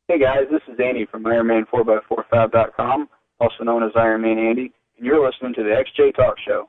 Hey guys, this is Andy from Ironman4x45.com, also known as Ironman Andy, and you're listening to the XJ Talk Show.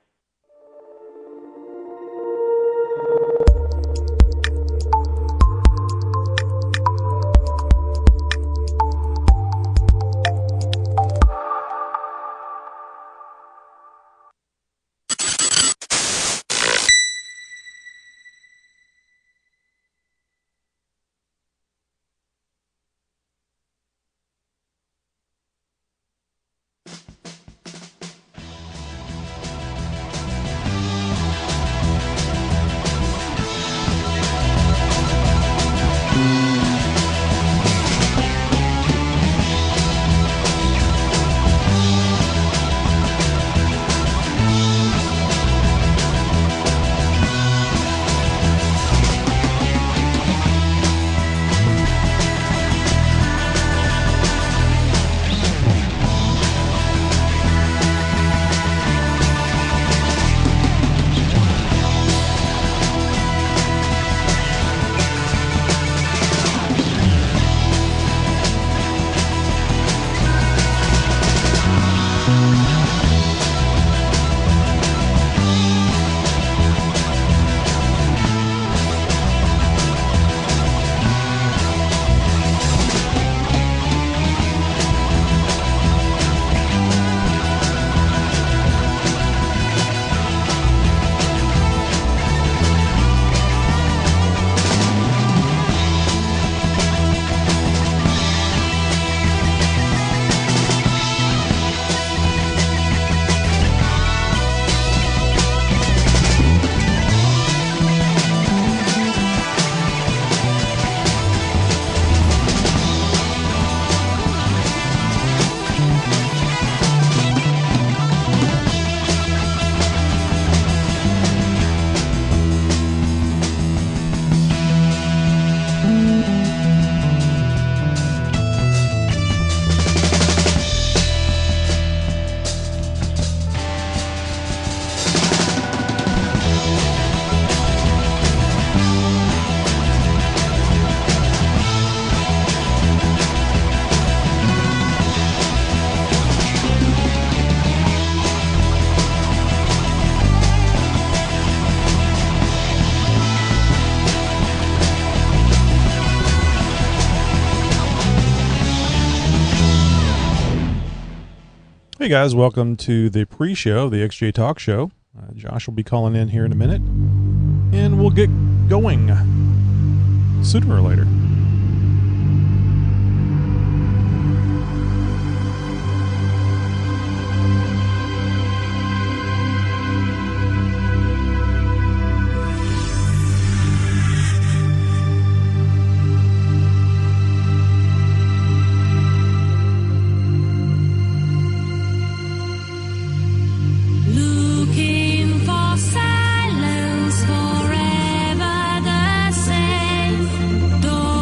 Hey guys, welcome to the pre-show, the XJ Talk Show. Josh will be calling in here in a minute, and we'll get going sooner or later. Silence forever the same. Don't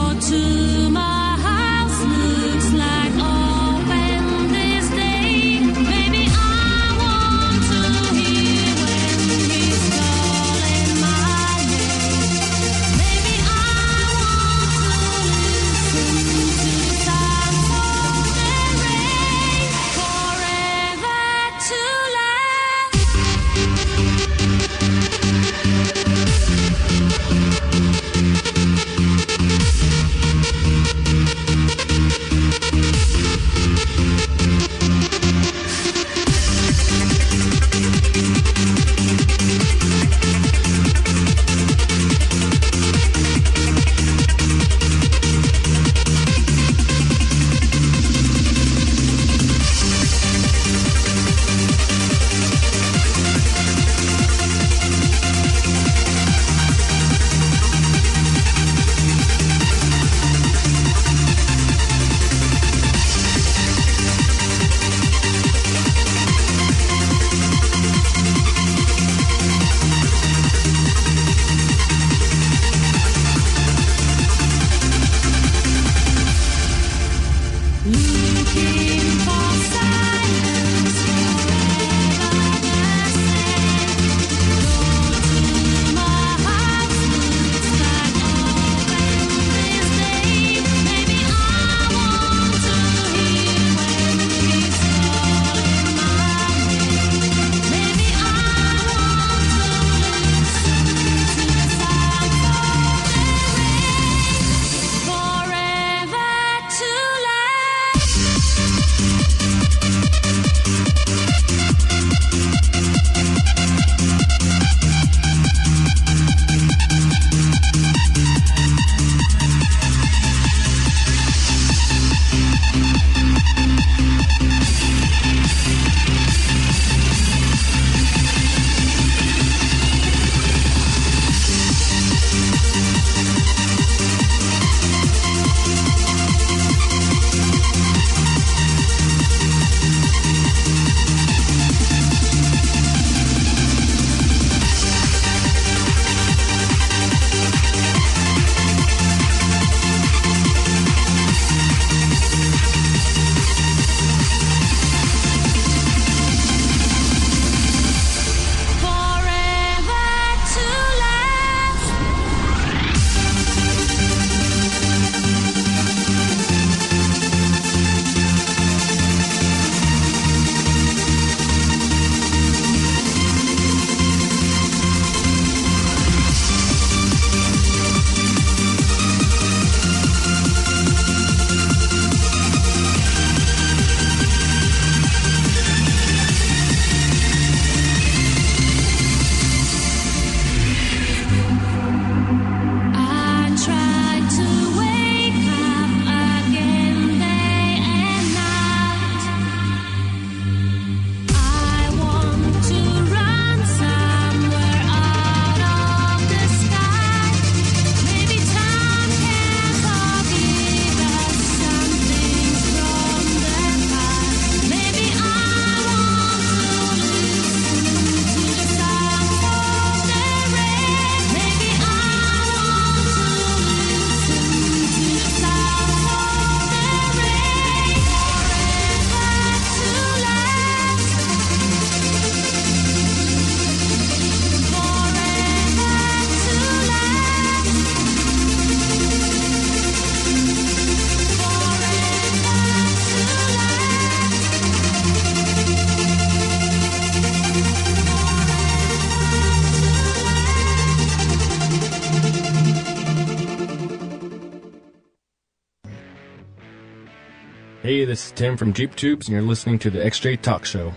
Hey, this is Tim from Jeep Tubes, and you're listening to the XJ Talk Show.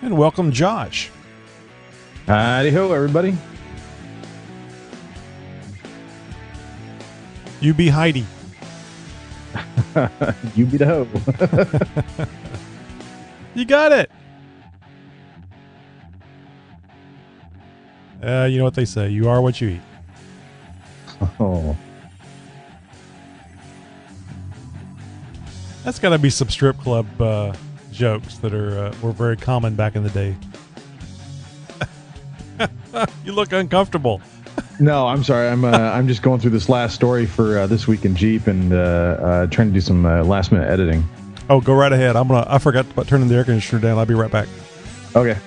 And welcome, Josh. Howdy ho, everybody. You be Heidi. You be the hoe. You got it. You know what they say. You are what you eat. Oh. That's got to be some strip club jokes that were very common back in the day. You look uncomfortable. No, I'm sorry. I'm just going through this last story for This Week in Jeep and trying to do some last minute editing. Oh, go right ahead. I forgot about turning the air conditioner down. I'll be right back. Okay.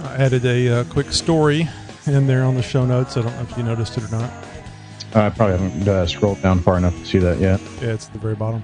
I added a quick story in there on the show notes. I don't know if you noticed it or not. I probably haven't scrolled down far enough to see that yet. Yeah, it's at the very bottom.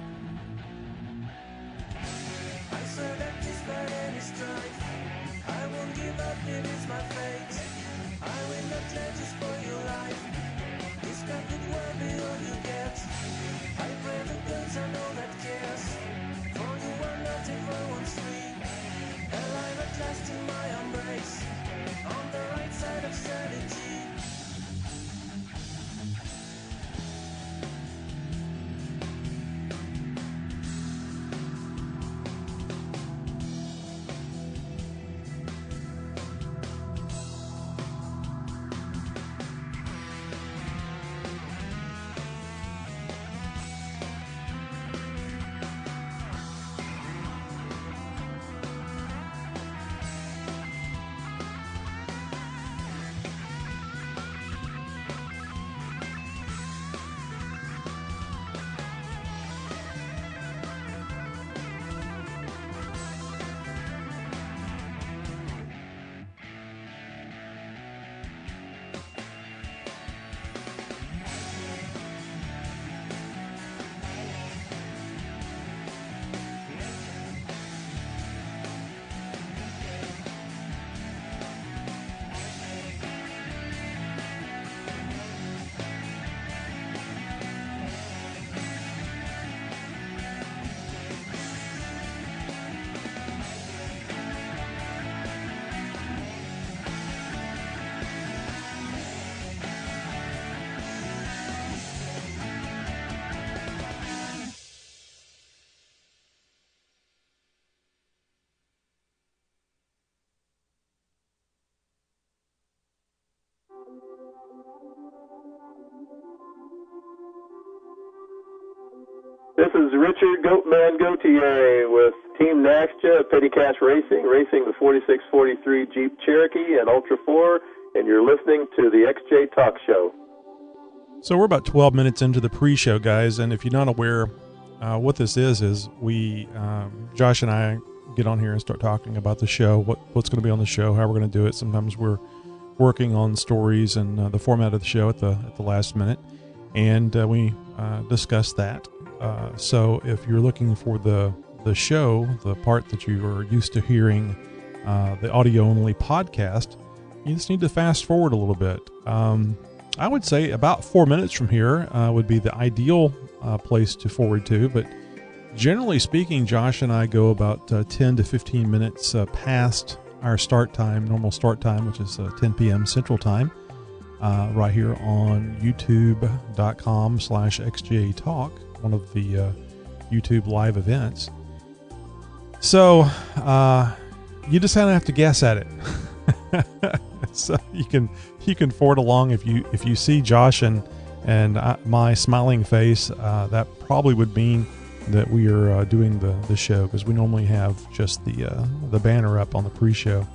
This is Richard Goatman Gautier with Team Naxja, Petty Cash Racing, racing the 4643 Jeep Cherokee and Ultra 4, and you're listening to the XJ Talk Show. So we're about 12 minutes into the pre-show, guys, and if you're not aware, what this is we, Josh and I, get on here and start talking about the show, what's going to be on the show, how we're going to do it. Sometimes we're working on stories and the format of the show at the last minute, and we discuss that. So if you're looking for the show, the part that you are used to hearing, the audio-only podcast, you just need to fast forward a little bit. I would say about 4 minutes from here would be the ideal place to forward to, but generally speaking, Josh and I go about 10 to 15 minutes past our start time, normal start time, which is 10 p.m. Central Time, right here on youtube.com/xjtalk, one of the YouTube live events. So you just kind of have to guess at it. So you can forward along if you see Josh and my smiling face, that probably would mean that we are doing the show, because we normally have just the banner up on the pre-show.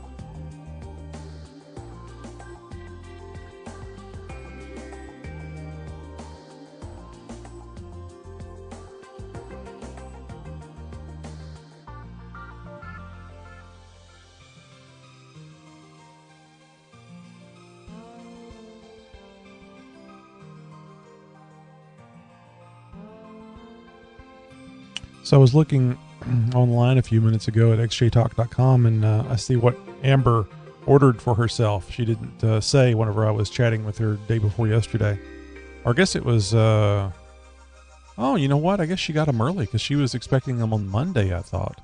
So I was looking online a few minutes ago at xjtalk.com, and I see what Amber ordered for herself. She didn't say whenever I was chatting with her day before yesterday. Or I guess it was, oh, you know what? I guess she got them early because she was expecting them on Monday, I thought.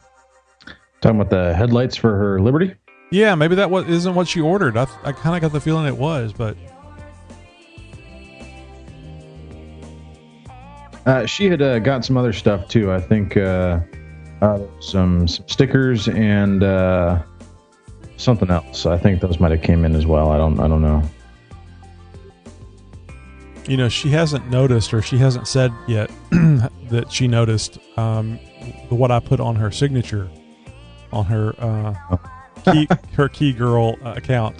Talking about the headlights for her Liberty? Yeah, maybe that isn't what she ordered. I kind of got the feeling it was, but... She had got some other stuff too. I think some stickers and something else. I think those might have came in as well. I don't know. You know, she hasn't noticed, or she hasn't said yet that she noticed what I put on her signature on her her Key Girl account.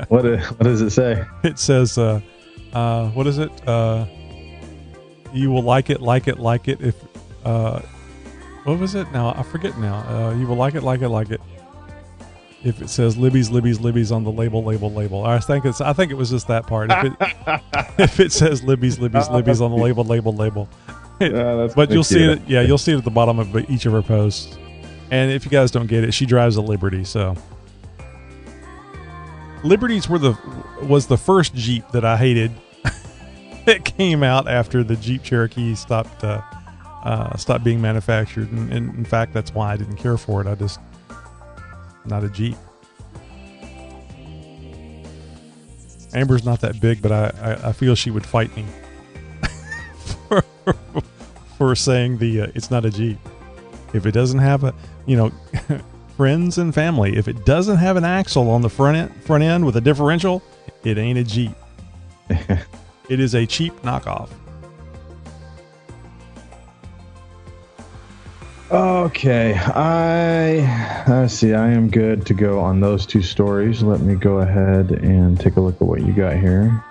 What does it say? It says, what is it? You will like it if, what was it? Now, I forget now. You will like it if it says Libby's on the label. I think it was just that part. If it says Libby's on the label. But you'll see it. Yeah, you'll see it at the bottom of each of her posts. And if you guys don't get it, she drives a Liberty, so. Liberties was the first Jeep that I hated. It came out after the Jeep Cherokee stopped being manufactured, and in fact, that's why I didn't care for it. Not a Jeep. Amber's not that big, but I feel she would fight me for saying it's not a Jeep. If it doesn't have friends and family, if it doesn't have an axle on the front end with a differential, it ain't a Jeep. It is a cheap knockoff. Okay, I see. I am good to go on those two stories. Let me go ahead and take a look at what you got here.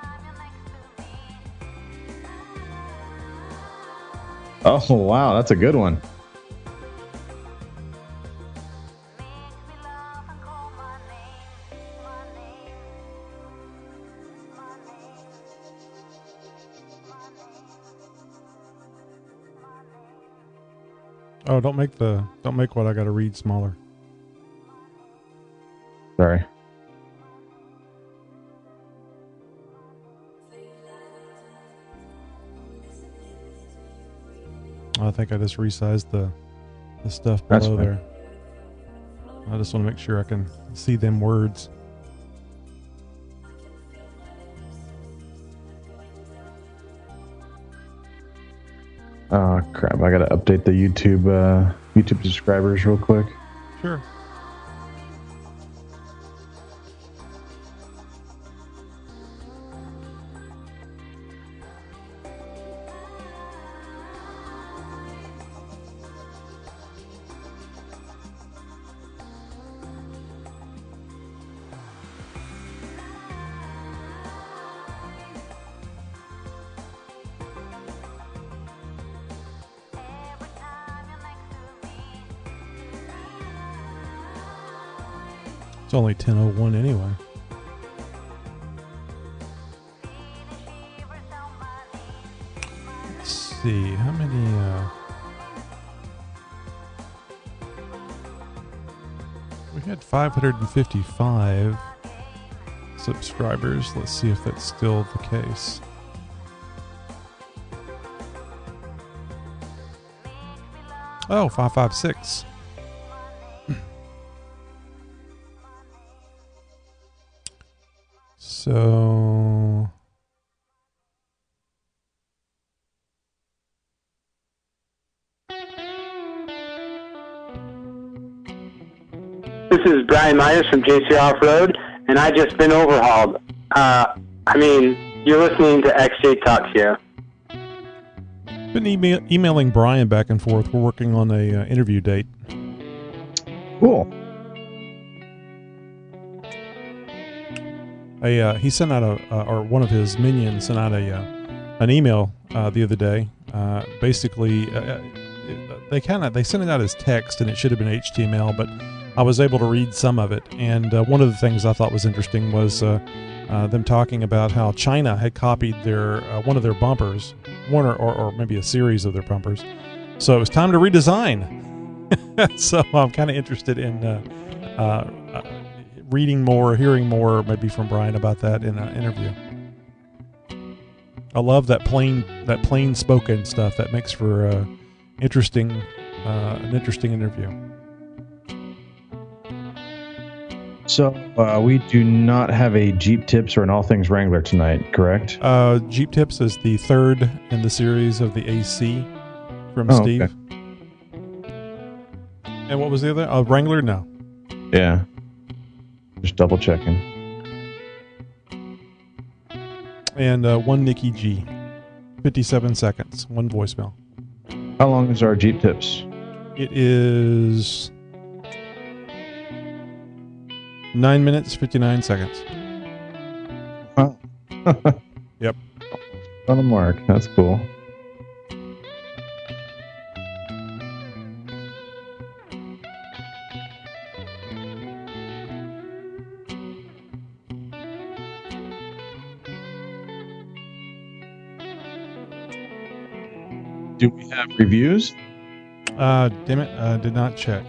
Oh, wow, that's a good one. Oh, don't make what I got to read smaller. Sorry. I think I just resized the stuff below there. I just want to make sure I can see them words. Oh crap! I gotta update the YouTube subscribers real quick. Sure. It's only 10:01 anyway. Let's see, how many, we had 555 subscribers. Let's see if that's still the case. Oh, 556. So this is Brian Myers from JC Off-Road, and I just been overhauled. You're listening to XJ Talk Show. Been emailing Brian back and forth. We're working on a interview date. Cool. He sent out or one of his minions sent out an email the other day. Basically, they sent it out as text, and it should have been HTML, but I was able to read some of it. And one of the things I thought was interesting was them talking about how China had copied their one of their bumpers, one or maybe a series of their bumpers. So it was time to redesign. So I'm kind of interested in reading more, hearing more, maybe from Brian about that in an interview. I love that plain spoken stuff. That makes for an interesting interview. So we do not have a Jeep Tips or an All Things Wrangler tonight, correct? Jeep Tips is the third in the series of the AC from Steve. Okay. And what was the other? Wrangler? No. Yeah. Just double checking. And one Nikki G. 57 seconds. One voicemail. How long is our Jeep Tips? It is 9 minutes, 59 seconds. Wow. Yep. On the mark. That's cool. Do we have reviews? Damn it, I did not check.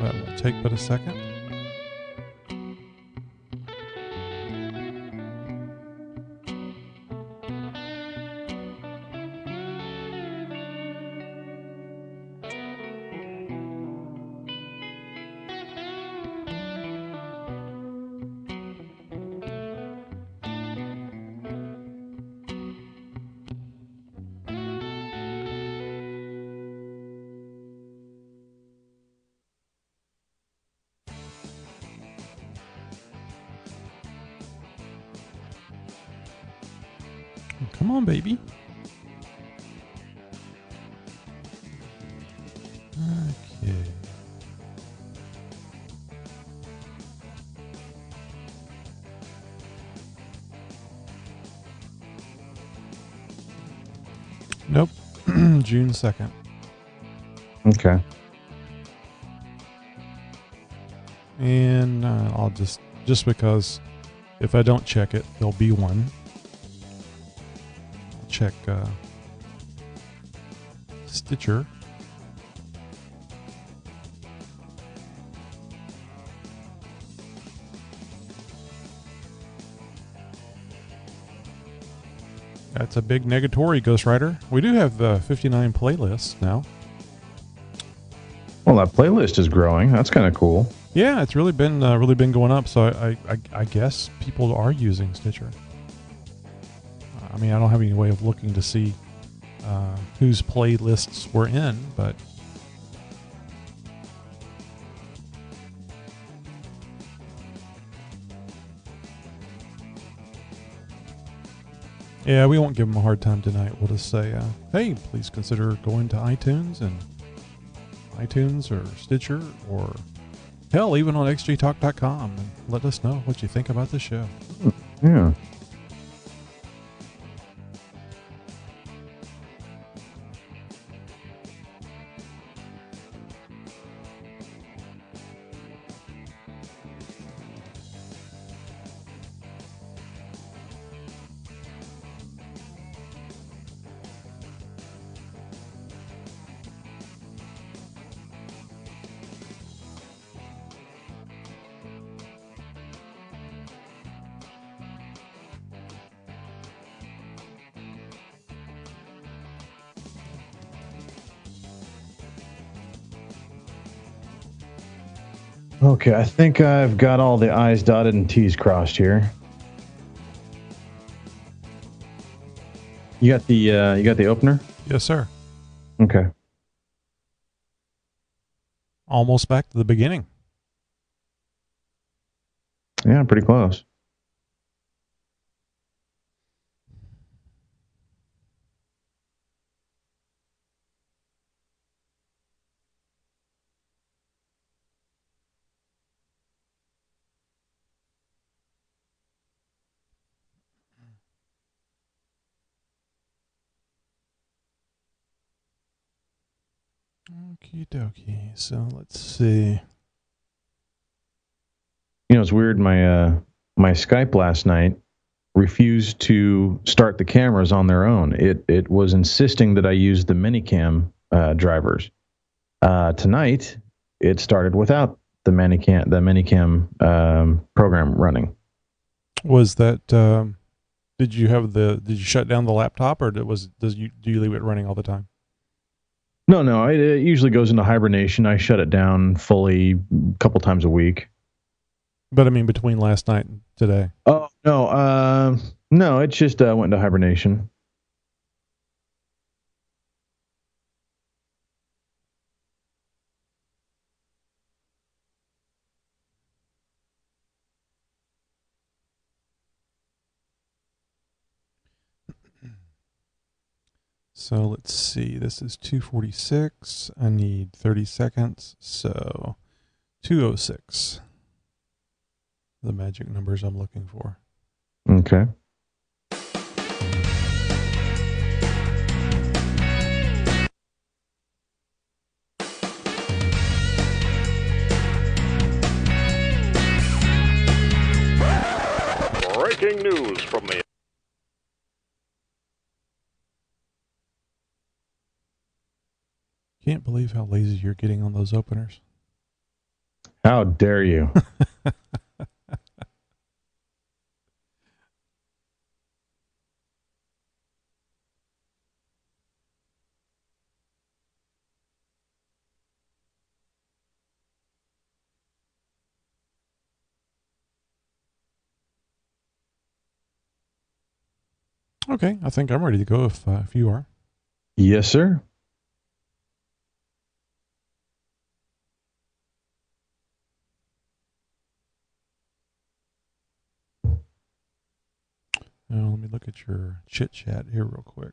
That will take but a second. Come on, baby. Okay. Nope. June 2nd. Okay. And I'll just because if I don't check it, there'll be one. Check Stitcher. That's a big negatory, Ghost Rider. We do have 59 playlists now. Well, that playlist is growing. That's kind of cool. Yeah, it's really been going up. So I guess people are using Stitcher. I mean, I don't have any way of looking to see whose playlists we're in, but yeah, we won't give them a hard time tonight. We'll just say, hey, please consider going to iTunes or Stitcher or hell, even on xjtalk.com and let us know what you think about the show. Yeah. Okay, I think I've got all the I's dotted and T's crossed here. You got the opener? Yes, sir. Okay. Almost back to the beginning. Yeah, pretty close. Okie dokie. So let's see. You know, it's weird. My Skype last night refused to start the cameras on their own. It was insisting that I use the Minicam drivers. Tonight, it started without the Minicam program running. Was that? Did you shut down the laptop, or do you leave it running all the time? No. It usually goes into hibernation. I shut it down fully a couple times a week. But I mean, between last night and today. Oh no, no, it just went into hibernation. So let's see. This is 2:46. I need 30 seconds. So 2:06. The magic numbers I'm looking for. Okay. Breaking news from the... Can't believe how lazy you're getting on those openers. How dare you? Okay, I think I'm ready to go if you are. Yes, sir. Now, let me look at your chit chat here real quick.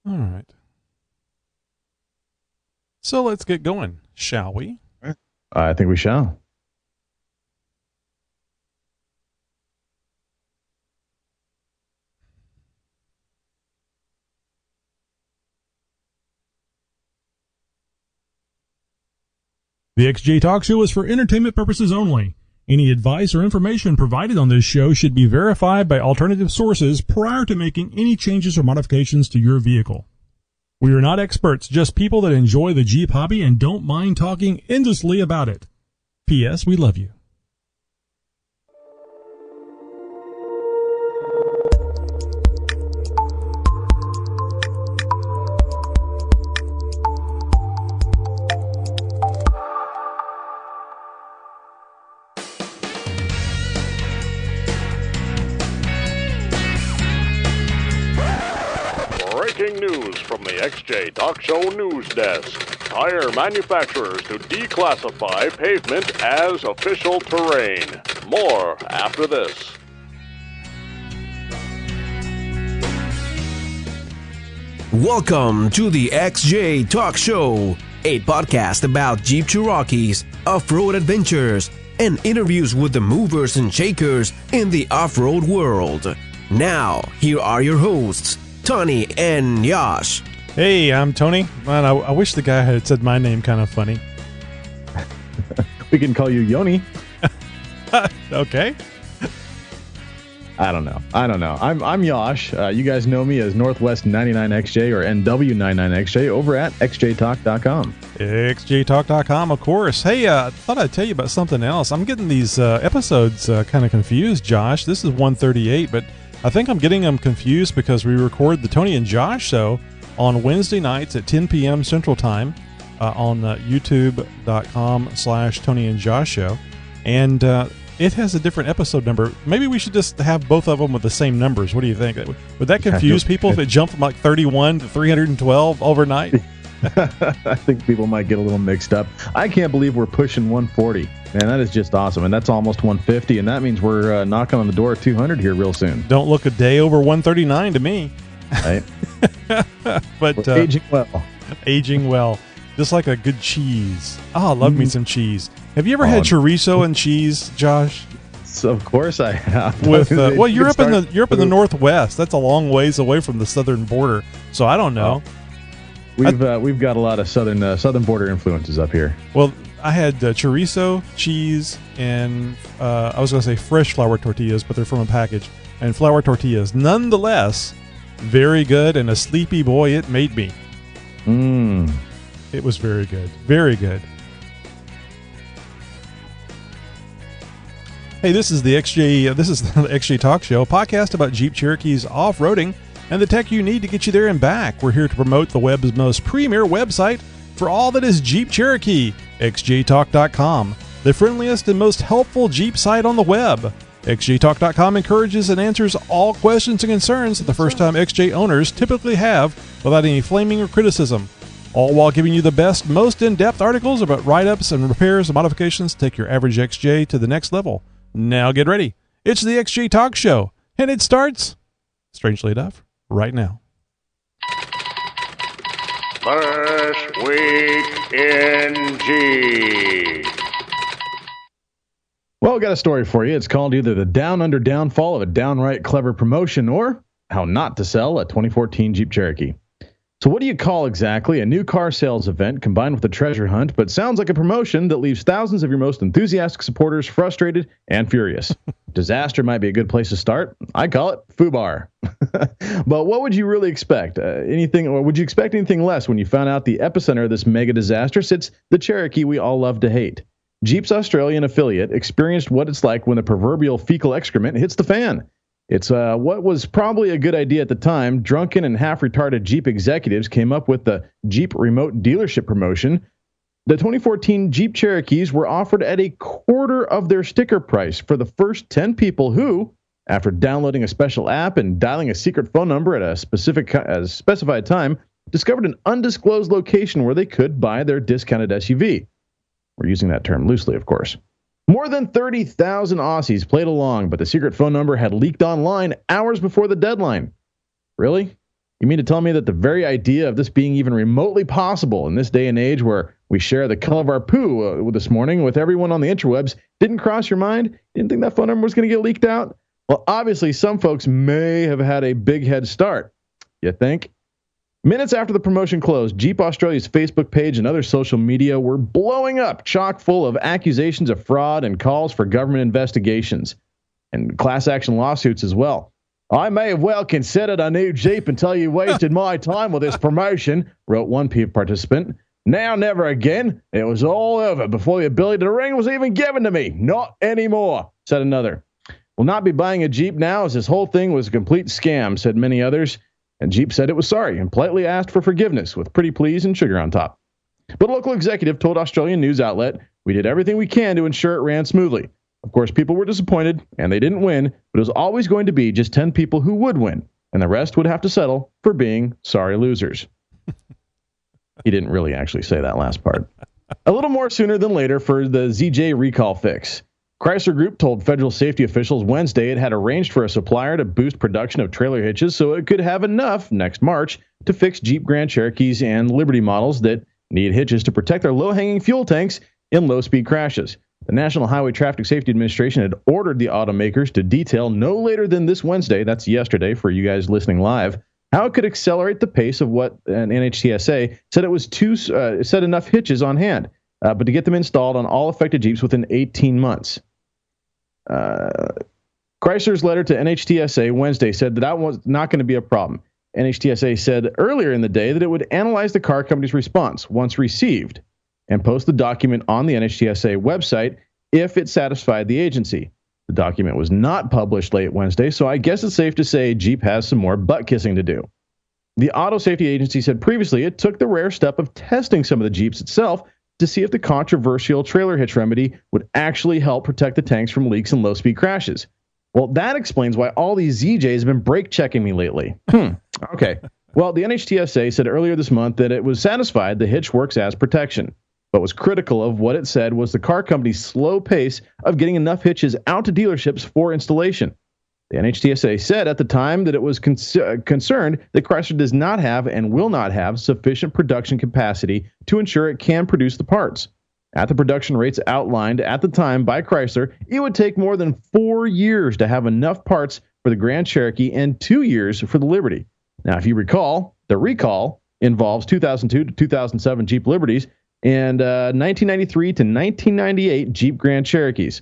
All right. So let's get going, shall we? I think we shall. The XJ Talk Show is for entertainment purposes only. Any advice or information provided on this show should be verified by alternative sources prior to making any changes or modifications to your vehicle. We are not experts, just people that enjoy the Jeep hobby and don't mind talking endlessly about it. P.S. We love you. Breaking news from the XJ Talk Show news desk. Tire manufacturers to declassify pavement as official terrain. More after this. Welcome to the XJ Talk Show, a podcast about Jeep Cherokees, off-road adventures, and interviews with the movers and shakers in the off-road world. Now, here are your hosts, Tony and Josh. Hey, I'm Tony. Man, I wish the guy had said my name kind of funny. We can call you Yoni. Okay. I don't know. I'm Yosh. You guys know me as Northwest 99XJ or NW99XJ over at xjtalk.com. xjtalk.com, of course. Hey, I thought I'd tell you about something else. I'm getting these episodes kind of confused, Josh. This is 138, but I think I'm getting them confused because we record the Tony and Josh show on Wednesday nights at 10 p.m. Central Time on youtube.com/Tony and Josh show. And it has a different episode number. Maybe we should just have both of them with the same numbers. What do you think? Would that confuse people if it jumped from like 31 to 312 overnight? I think people might get a little mixed up. I can't believe we're pushing 140. Man, that is just awesome. And that's almost 150. And that means we're knocking on the door at 200 here real soon. Don't look a day over 139 to me. Right. But we're aging well. Aging well. Just like a good cheese. Oh, I love me some cheese. Have you ever had chorizo and cheese, Josh? So of course I have. With well, you're up in the Northwest. That's a long ways away from the southern border. So I don't know. We've got a lot of southern border influences up here. Well, I had chorizo, cheese, and I was going to say fresh flour tortillas, but they're from a package. And flour tortillas, nonetheless, very good. And a sleepy boy it made me. It was very good. Very good. Hey, this is the XJ Talk Show, a podcast about Jeep Cherokees off-roading and the tech you need to get you there and back. We're here to promote the web's most premier website for all that is Jeep Cherokee, xjtalk.com, the friendliest and most helpful Jeep site on the web. xjtalk.com encourages and answers all questions and concerns that the first-time XJ owners typically have without any flaming or criticism, all while giving you the best, most in-depth articles about write-ups and repairs and modifications to take your average XJ to the next level. Now get ready. It's the XJ Talk Show, and it starts, strangely enough, right now. First Week in Jeep. Well, we got a story for you. It's called either the down under downfall of a downright clever promotion or how not to sell a 2014 Jeep Cherokee. So what do you call exactly a new car sales event combined with a treasure hunt, but sounds like a promotion that leaves thousands of your most enthusiastic supporters frustrated and furious? Disaster might be a good place to start. I call it FUBAR. But what would you really expect? Or would you expect anything less when you found out the epicenter of this mega disaster sits the Cherokee we all love to hate? Jeep's Australian affiliate experienced what it's like when the proverbial fecal excrement hits the fan. It's what was probably a good idea at the time. Drunken and half-retarded Jeep executives came up with the Jeep remote dealership promotion. The 2014 Jeep Cherokees were offered at a quarter of their sticker price for the first 10 people who, after downloading a special app and dialing a secret phone number at a specified time, discovered an undisclosed location where they could buy their discounted SUV. We're using that term loosely, of course. More than 30,000 Aussies played along, but the secret phone number had leaked online hours before the deadline. Really? You mean to tell me that the very idea of this being even remotely possible in this day and age where we share the color of our poo this morning with everyone on the interwebs didn't cross your mind? Didn't think that phone number was going to get leaked out? Well, obviously, some folks may have had a big head start. You think? Minutes after the promotion closed, Jeep Australia's Facebook page and other social media were blowing up, chock full of accusations of fraud and calls for government investigations and class action lawsuits as well. I may have well considered a new Jeep until you wasted my time with this promotion, wrote one participant. Now, never again. It was all over before the ability to ring was even given to me. Not anymore, said another. Will not be buying a Jeep now as this whole thing was a complete scam, said many others. And Jeep said it was sorry and politely asked for forgiveness with pretty please and sugar on top. But a local executive told Australian news outlet, we did everything we can to ensure it ran smoothly. Of course, people were disappointed and they didn't win, but it was always going to be just 10 people who would win, and the rest would have to settle for being sorry losers. He didn't really actually say that last part. A little more sooner than later for the ZJ recall fix. Chrysler Group told federal safety officials Wednesday it had arranged for a supplier to boost production of trailer hitches so it could have enough next March to fix Jeep Grand Cherokees and Liberty models that need hitches to protect their low-hanging fuel tanks in low-speed crashes. The National Highway Traffic Safety Administration had ordered the automakers to detail no later than this Wednesday, that's yesterday for you guys listening live, how it could accelerate the pace of what an NHTSA said it was said enough hitches on hand, but to get them installed on all affected Jeeps within 18 months. Chrysler's letter to NHTSA Wednesday said that was not going to be a problem. NHTSA said earlier in the day that it would analyze the car company's response once received and post the document on the NHTSA website if it satisfied the agency. The document was not published late Wednesday, so I guess it's safe to say Jeep has some more butt kissing to do. The Auto Safety Agency said previously it took the rare step of testing some of the Jeeps itself to see if the controversial trailer hitch remedy would actually help protect the tanks from leaks and low-speed crashes. Well, that explains why all these ZJs have been brake checking me lately. Okay. Well, the NHTSA said earlier this month that it was satisfied the hitch works as protection, but was critical of what it said was the car company's slow pace of getting enough hitches out to dealerships for installation. The NHTSA said at the time that it was concerned that Chrysler does not have and will not have sufficient production capacity to ensure it can produce the parts. At the production rates outlined at the time by Chrysler, it would take more than 4 years to have enough parts for the Grand Cherokee and 2 years for the Liberty. Now, if you recall, the recall involves 2002 to 2007 Jeep Liberties and 1993 to 1998 Jeep Grand Cherokees.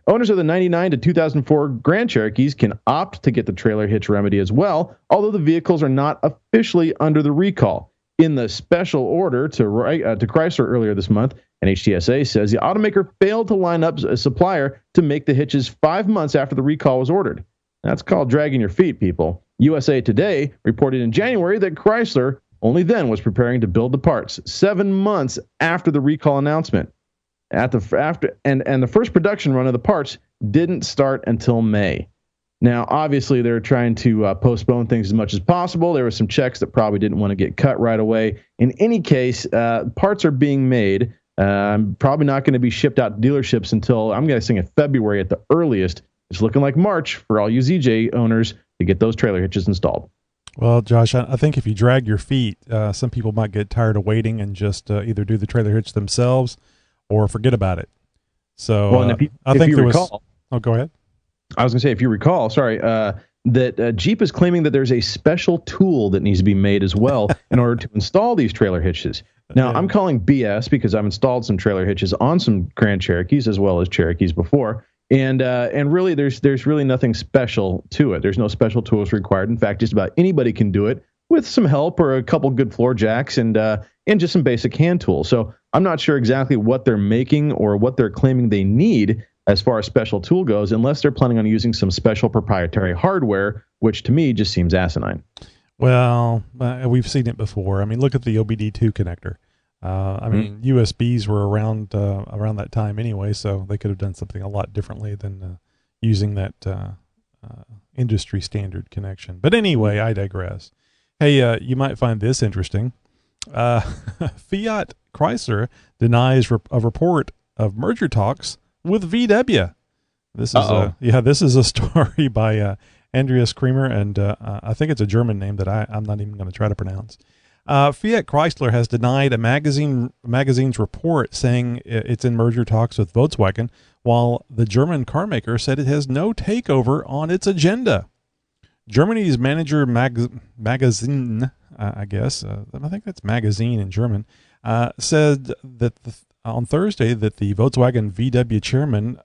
Owners of the 99 to 2004 Grand Cherokees can opt to get the trailer hitch remedy as well, although the vehicles are not officially under the recall. In the special order to Chrysler earlier this month, NHTSA says the automaker failed to line up a supplier to make the hitches 5 months after the recall was ordered. That's called dragging your feet, people. USA Today reported in January that Chrysler only then was preparing to build the parts 7 months after the recall announcement. And the first production run of the parts didn't start until May. Now, obviously, they're trying to postpone things as much as possible. There were some checks that probably didn't want to get cut right away. In any case, parts are being made. Probably not going to be shipped out to dealerships until, I'm guessing, in February at the earliest. It's looking like March for all you ZJ owners to get those trailer hitches installed. Well, Josh, I think if you drag your feet, some people might get tired of waiting and just either do the trailer hitch themselves or forget about it. So well, I think there recall, oh, go ahead. I was going to say, if you recall, that Jeep is claiming that there's a special tool that needs to be made as well in order to install these trailer hitches. Now, I'm calling BS because I've installed some trailer hitches on some Grand Cherokees as well as Cherokees before. And really, there's really nothing special to it. There's no special tools required. In fact, just about anybody can do it with some help or a couple good floor jacks and just some basic hand tools. So I'm not sure exactly what they're making or what they're claiming they need as far as special tool goes, unless they're planning on using some special proprietary hardware, which to me just seems asinine. Well, we've seen it before. I mean, look at the OBD2 connector. I mean, USBs were around that time anyway, so they could have done something a lot differently than using that industry standard connection. But anyway, I digress. Hey, you might find this interesting. Fiat Chrysler denies a report of merger talks with VW. This is a story by Andreas Kremer, and I think it's a German name that I'm not even going to try to pronounce. Fiat Chrysler has denied a magazine's report saying it's in merger talks with Volkswagen, while the German carmaker said it has no takeover on its agenda. Germany's manager magazine, I guess, I think that's magazine in German, said that on Thursday that the Volkswagen VW chairman,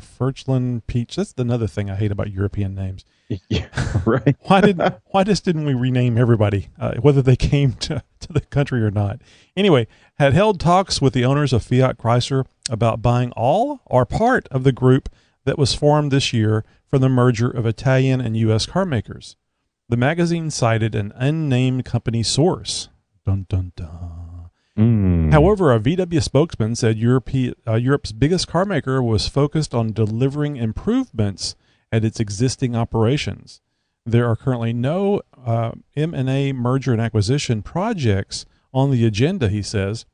Ferdinand Piëch, that's another thing I hate about European names. Yeah, right. Why didn't we rename everybody, whether they came to the country or not? Anyway, had held talks with the owners of Fiat Chrysler about buying all or part of the group that was formed this year from the merger of Italian and U.S. car makers. The magazine cited an unnamed company source. Dun, dun, dun. However, a VW spokesman said Europe's biggest car maker was focused on delivering improvements at its existing operations. There are currently no M&A merger and acquisition projects on the agenda, he says.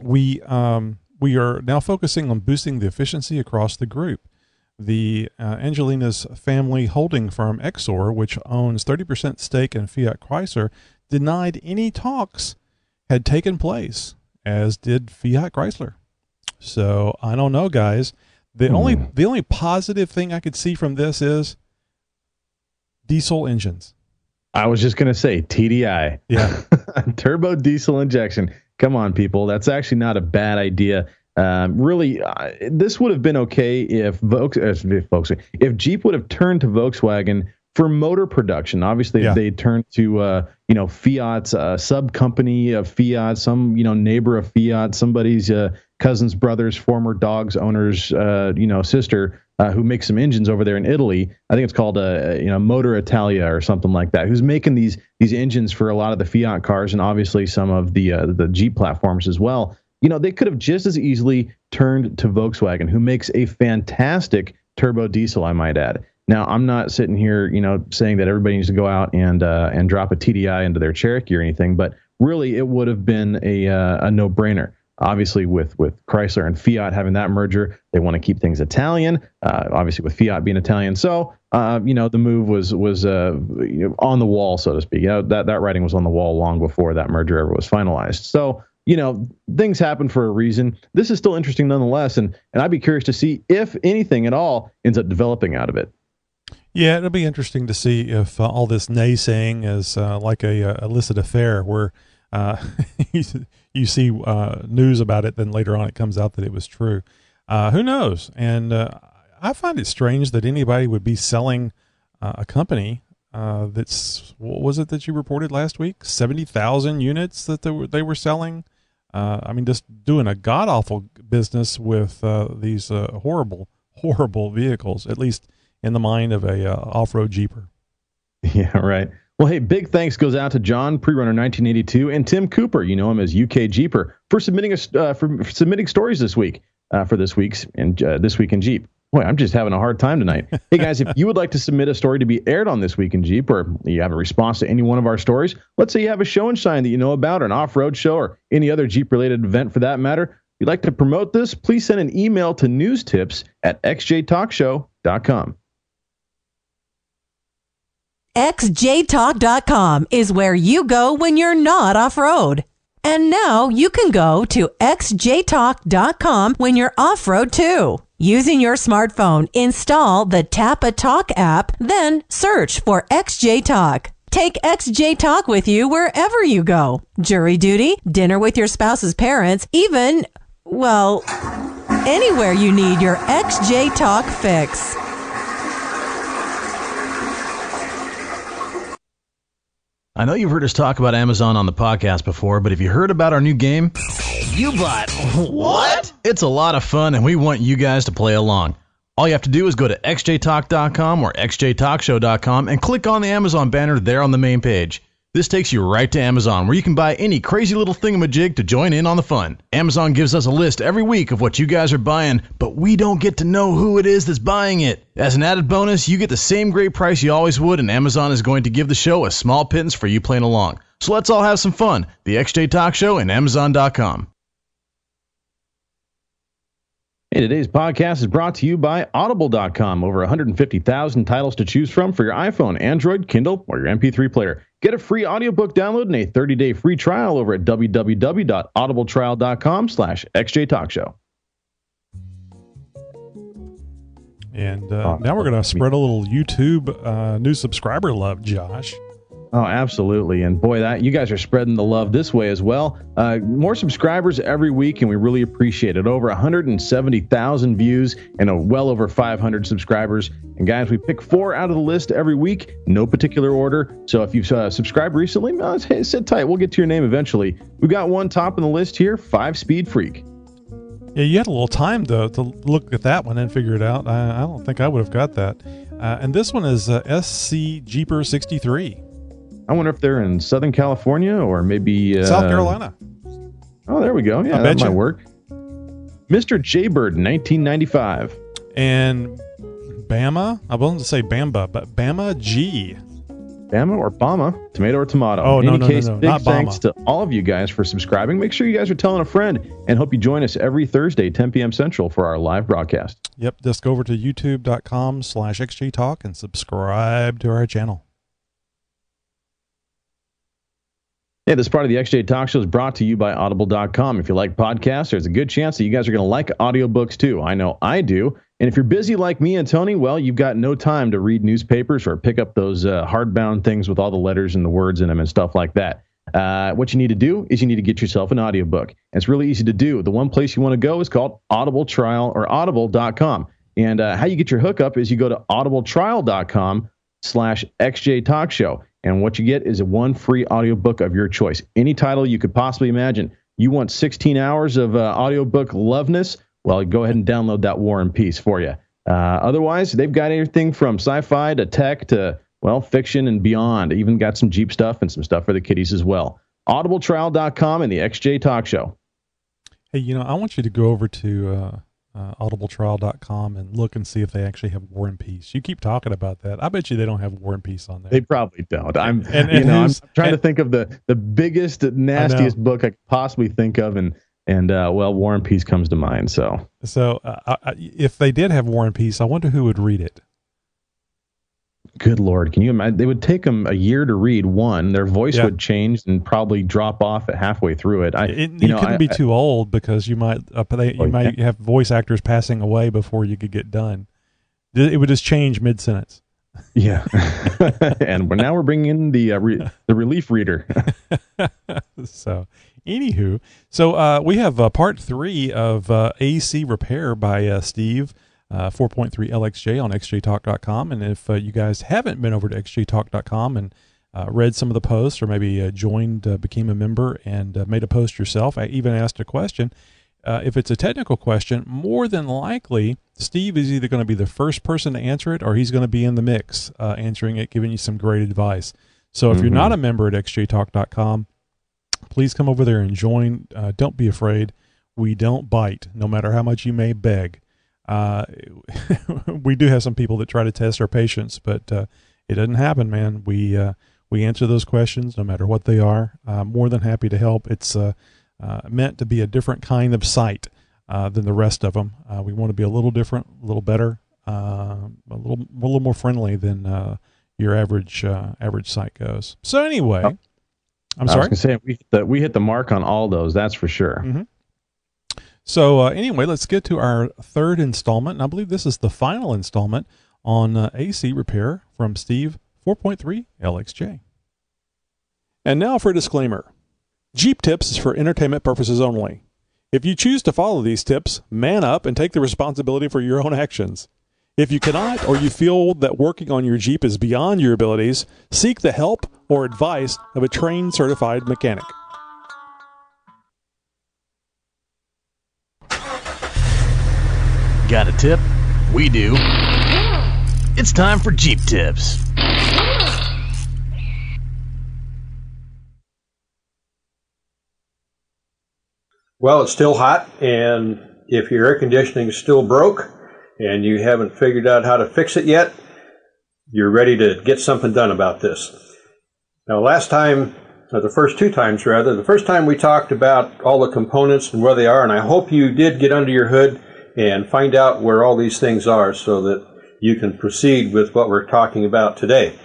We are now focusing on boosting the efficiency across the group. The Angelina's family holding firm Exor, which owns 30% stake in Fiat Chrysler, denied any talks had taken place, as did Fiat Chrysler. So I don't know, guys. The only positive thing I could see from this is diesel engines. I was just going to say TDI. Yeah. Turbo diesel injection. Come on, people. That's actually not a bad idea. Really, this would have been okay if Jeep would have turned to Volkswagen for motor production. Obviously, if they turned to Fiat's sub company of Fiat, some neighbor of Fiat, somebody's cousin's brother's former dog's owner's sister who makes some engines over there in Italy. I think it's called Motor Italia or something like that. Who's making these engines for a lot of the Fiat cars and obviously some of the Jeep platforms as well. They could have just as easily turned to Volkswagen, who makes a fantastic turbo diesel, I might add. Now, I'm not sitting here, saying that everybody needs to go out and drop a TDI into their Cherokee or anything, but really it would have been a no-brainer. Obviously, with Chrysler and Fiat having that merger, they want to keep things Italian. Obviously, with Fiat being Italian, so the move was on the wall, so to speak. That writing was on the wall long before that merger ever was finalized. So. Things happen for a reason. This is still interesting nonetheless, and I'd be curious to see if anything at all ends up developing out of it. Yeah, it'll be interesting to see if all this naysaying is like a illicit affair where you see news about it, then later on it comes out that it was true. Who knows? And I find it strange that anybody would be selling a company that's, what was it that you reported last week? 70,000 units that they were selling. Just doing a god-awful business with these horrible vehicles, at least in the mind of a off-road Jeeper. Yeah, right. Well, hey, big thanks goes out to John, Pre-Runner 1982, and Tim Cooper, you know him as UK Jeeper, for submitting stories this week for This Week in Jeep. Boy, I'm just having a hard time tonight. Hey, guys, if you would like to submit a story to be aired on This Week in Jeep, or you have a response to any one of our stories, let's say you have a show and shine that you know about, or an off-road show, or any other Jeep-related event for that matter, if you'd like to promote this, please send an email to newstips@xjtalkshow.com. xjtalk.com is where you go when you're not off-road. And now you can go to xjtalk.com when you're off-road too. Using your smartphone, install the Tap a Talk app, then search for XJ Talk. Take XJ Talk with you wherever you go. Jury duty, dinner with your spouse's parents, even, anywhere you need your XJ Talk fix. I know you've heard us talk about Amazon on the podcast before, but have you heard about our new game? You bought what? It's a lot of fun, and we want you guys to play along. All you have to do is go to xjtalk.com or xjtalkshow.com and click on the Amazon banner there on the main page. This takes you right to Amazon, where you can buy any crazy little thingamajig to join in on the fun. Amazon gives us a list every week of what you guys are buying, but we don't get to know who it is that's buying it. As an added bonus, you get the same great price you always would, and Amazon is going to give the show a small pittance for you playing along. So let's all have some fun. The XJ Talk Show and Amazon.com. Hey, today's podcast is brought to you by Audible.com. Over 150,000 titles to choose from for your iPhone, Android, Kindle, or your MP3 player. Get a free audiobook download and a 30-day free trial over at www.audibletrial.com/xjtalkshow. And now we're going to spread a little YouTube new subscriber love, Josh. Oh, absolutely. And boy, that you guys are spreading the love this way as well. More subscribers every week, and we really appreciate it. Over 170,000 views and well over 500 subscribers. And guys, we pick 4 out of the list every week, no particular order. So if you've subscribed recently, sit tight. We'll get to your name eventually. We've got one top on the list here, 5-Speed Freak. Yeah, you had a little time to look at that one and figure it out. I don't think I would have got that. And this one is SC Jeeper 63. I wonder if they're in Southern California or maybe South Carolina. Oh, there we go. Yeah, that might work. Mr. Jaybird, 1995. And Bama? I wasn't to say Bamba, but Bama G. Bama or Bama? Tomato or tomato? Oh, no, big not thanks Bama. To all of you guys for subscribing. Make sure you guys are telling a friend, and hope you join us every Thursday, 10 p.m. Central, for our live broadcast. Yep, just go over to youtube.com/xjtalk and subscribe to our channel. Hey, this part of the XJ Talk Show is brought to you by Audible.com. If you like podcasts, there's a good chance that you guys are going to like audiobooks too. I know I do. And if you're busy like me and Tony, well, you've got no time to read newspapers or pick up those hardbound things with all the letters and the words in them and stuff like that. What you need to do is you need to get yourself an audiobook. And it's really easy to do. The one place you want to go is called Audible Trial or Audible.com. And how you get your hookup is you go to audibletrial.com/XJ Talk Show. And what you get is one free audiobook of your choice. Any title you could possibly imagine. You want 16 hours of audiobook loveness? Well, go ahead and download that War and Peace for you. Otherwise, they've got everything from sci-fi to tech to, well, fiction and beyond. Even got some Jeep stuff and some stuff for the kiddies as well. Audibletrial.com and the XJ Talk Show. Hey, I want you to go over to audibletrial.com and look and see if they actually have War and Peace. You keep talking about that. I bet you they don't have War and Peace on there. They probably don't. I'm trying to think of the biggest, nastiest book I could possibly think of, and War and Peace comes to mind. So if they did have War and Peace, I wonder who would read it. Good Lord. Can you imagine? They would take them a year to read one. Their voice would change and probably drop off at halfway through it. You couldn't be too old because you might have voice actors passing away before you could get done. It would just change mid-sentence. Yeah. And now we're bringing in the relief reader. So, anywho, we have part 3 of AC Repair by Steve. 4.3 LXJ on xjtalk.com. And if you guys haven't been over to xjtalk.com and read some of the posts, or maybe became a member and made a post yourself, I even asked a question. If it's a technical question, more than likely, Steve is either going to be the first person to answer it, or he's going to be in the mix answering it, giving you some great advice. So if you're not a member at xjtalk.com, please come over there and join. Don't be afraid. We don't bite, no matter how much you may beg. We do have some people that try to test our patience, but it doesn't happen, man. We answer those questions no matter what they are. More than happy to help. It's meant to be a different kind of site than the rest of them. We want to be a little different, a little better, a little more friendly than your average site goes. So anyway, I'm sorry. I was going to say we hit the mark on all those. That's for sure. Mm-hmm. So anyway, let's get to our third installment, and I believe this is the final installment on AC Repair from Steve 4.3 LXJ. And now for a disclaimer. Jeep Tips is for entertainment purposes only. If you choose to follow these tips, man up and take the responsibility for your own actions. If you cannot, or you feel that working on your Jeep is beyond your abilities, seek the help or advice of a trained certified mechanic. Got a tip? We do. It's time for Jeep Tips. Well, it's still hot, and if your air conditioning is still broke and you haven't figured out how to fix it yet, you're ready to get something done about this. Now, the first two times, the first time we talked about all the components and where they are, and I hope you did get under your hood and find out where all these things are so that you can proceed with what we're talking about today.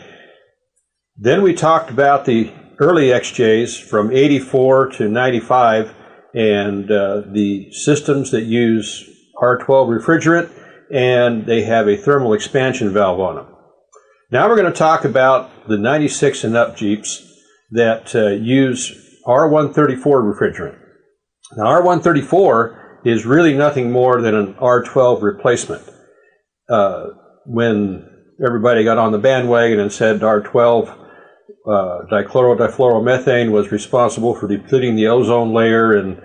Then we talked about the early XJs from 84 to 95 and the systems that use R12 refrigerant, and they have a thermal expansion valve on them. Now we're going to talk about the 96 and up Jeeps that use R134 refrigerant. Now R134 is really nothing more than an R12 replacement. When everybody got on the bandwagon and said R12 dichloro-difluoromethane was responsible for depleting the ozone layer, and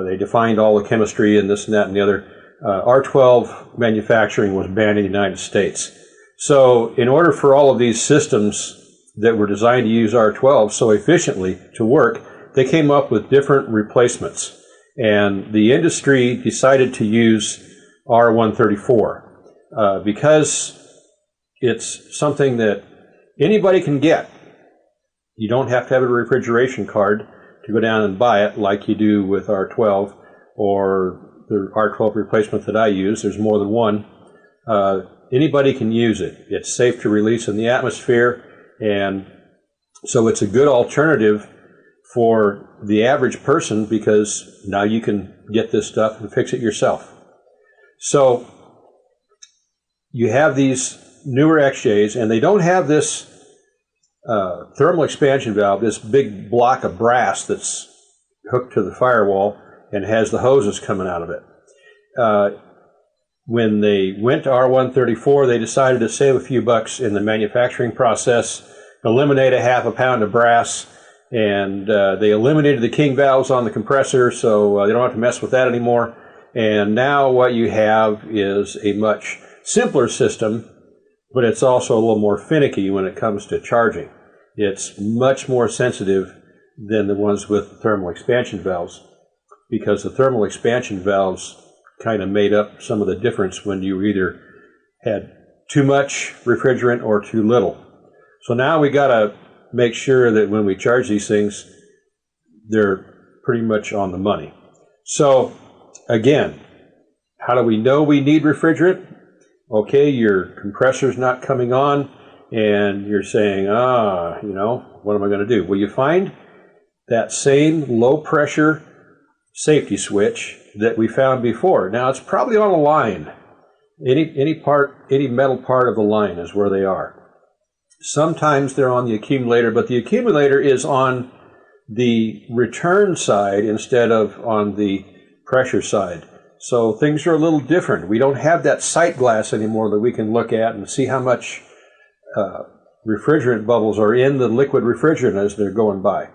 they defined all the chemistry and this and that and the other, R12 manufacturing was banned in the United States. So in order for all of these systems that were designed to use R12 so efficiently to work, they came up with different replacements. And the industry decided to use R134 because it's something that anybody can get. You don't have to have a refrigeration card to go down and buy it like you do with R12 or the R12 replacement that I use. There's more than one. Anybody can use it. It's safe to release in the atmosphere, and so it's a good alternative for the average person, because now you can get this stuff and fix it yourself. So you have these newer XJs, and they don't have this thermal expansion valve, this big block of brass that's hooked to the firewall and has the hoses coming out of it. When they went to R134, they decided to save a few bucks in the manufacturing process, eliminate a half a pound of brass, and they eliminated the king valves on the compressor, so they don't have to mess with that anymore. And now what you have is a much simpler system, but it's also a little more finicky when it comes to charging. It's much more sensitive than the ones with thermal expansion valves, because the thermal expansion valves kind of made up some of the difference when you either had too much refrigerant or too little. So now we got to make sure that when we charge these things, they're pretty much on the money. So again, how do we know we need refrigerant? Okay, your compressor's not coming on, and you're saying, what am I going to do? Well, you find that same low pressure safety switch that we found before. Now, it's probably on a line. Any metal part of the line is where they are. Sometimes they're on the accumulator, but the accumulator is on the return side instead of on the pressure side. So things are a little different. We don't have that sight glass anymore that we can look at and see how much refrigerant bubbles are in the liquid refrigerant as they're going by.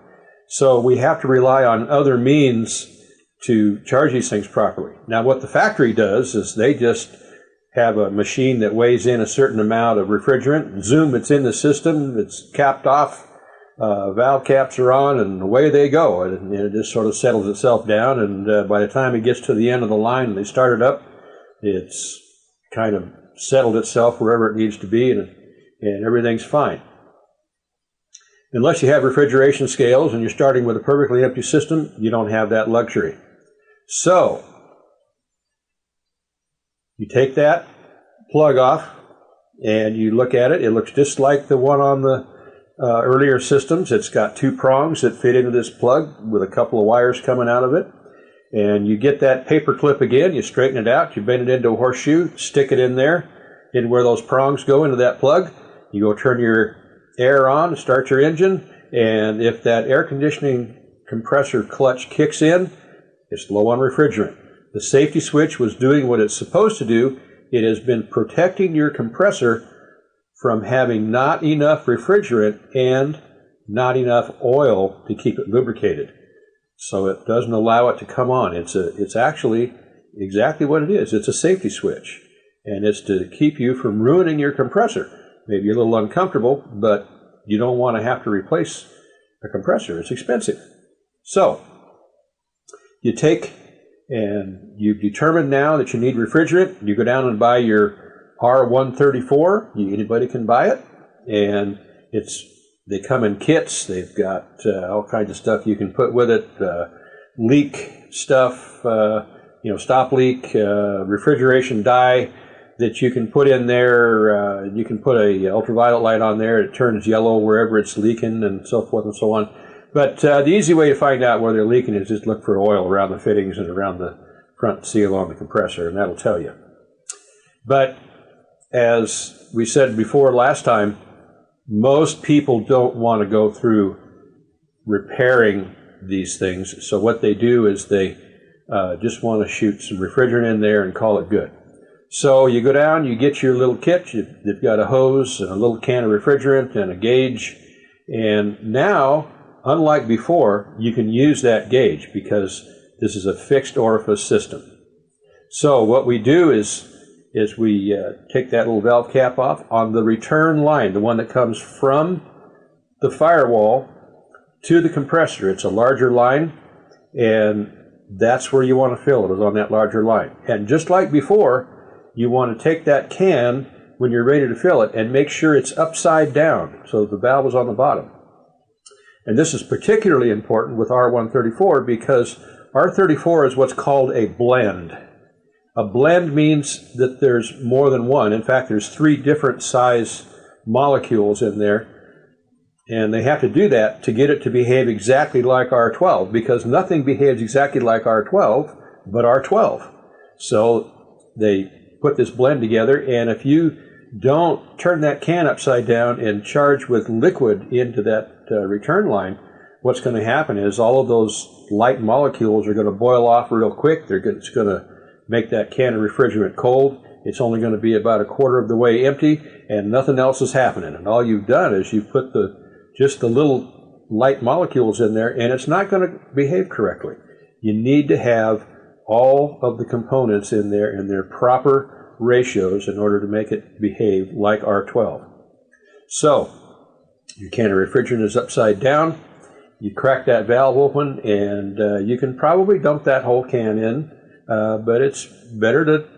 So we have to rely on other means to charge these things properly. Now, what the factory does is they just have a machine that weighs in a certain amount of refrigerant. Zoom, it's in the system, it's capped off, valve caps are on, and away they go. And it just sort of settles itself down, and by the time it gets to the end of the line and they start it up, it's kind of settled itself wherever it needs to be, and everything's fine. Unless you have refrigeration scales and you're starting with a perfectly empty system, you don't have that luxury. So, you take that plug off and you look at it. It looks just like the one on the earlier systems. It's got two prongs that fit into this plug with a couple of wires coming out of it. And you get that paper clip again, you straighten it out, you bend it into a horseshoe, stick it in there, in where those prongs go into that plug. You go turn your air on, start your engine, and if that air conditioning compressor clutch kicks in, it's low on refrigerant. The safety switch was doing what it's supposed to do. It has been protecting your compressor from having not enough refrigerant and not enough oil to keep it lubricated. So it doesn't allow it to come on. It's actually exactly what it is. It's a safety switch, and it's to keep you from ruining your compressor. Maybe you're a little uncomfortable, but you don't want to have to replace a compressor. It's expensive. So you take and you've determined now that you need refrigerant. You go down and buy your R134. Anybody can buy it, and they come in kits. They've got all kinds of stuff you can put with it, leak stuff, stop leak, refrigeration dye that you can put in there. You can put a ultraviolet light on there. It turns yellow wherever it's leaking, and so forth and so on. But the easy way to find out where they're leaking is just look for oil around the fittings and around the front seal on the compressor, and that'll tell you. But as we said before last time, most people don't want to go through repairing these things. So what they do is they just want to shoot some refrigerant in there and call it good. So you go down, you get your little kit. They've got a hose and a little can of refrigerant and a gauge. And now, unlike before, you can use that gauge because this is a fixed orifice system. So what we do is we take that little valve cap off on the return line, the one that comes from the firewall to the compressor. It's a larger line, and that's where you want to fill it, is on that larger line. And just like before, you want to take that can when you're ready to fill it and make sure it's upside down so the valve is on the bottom. And this is particularly important with R134 because R34 is what's called a blend. A blend means that there's more than one. In fact, there's 3 different size molecules in there. And they have to do that to get it to behave exactly like R12, because nothing behaves exactly like R12 but R12. So they put this blend together, and if you don't turn that can upside down and charge with liquid into that return line, what's going to happen is all of those light molecules are going to boil off real quick. It's going to make that can of refrigerant cold. It's only going to be about a quarter of the way empty, and nothing else is happening. And all you've done is you've put just the little light molecules in there, and it's not going to behave correctly. You need to have all of the components in there in their proper ratios in order to make it behave like R12. So, your can of refrigerant is upside down. You crack that valve open, and you can probably dump that whole can in, but it's better to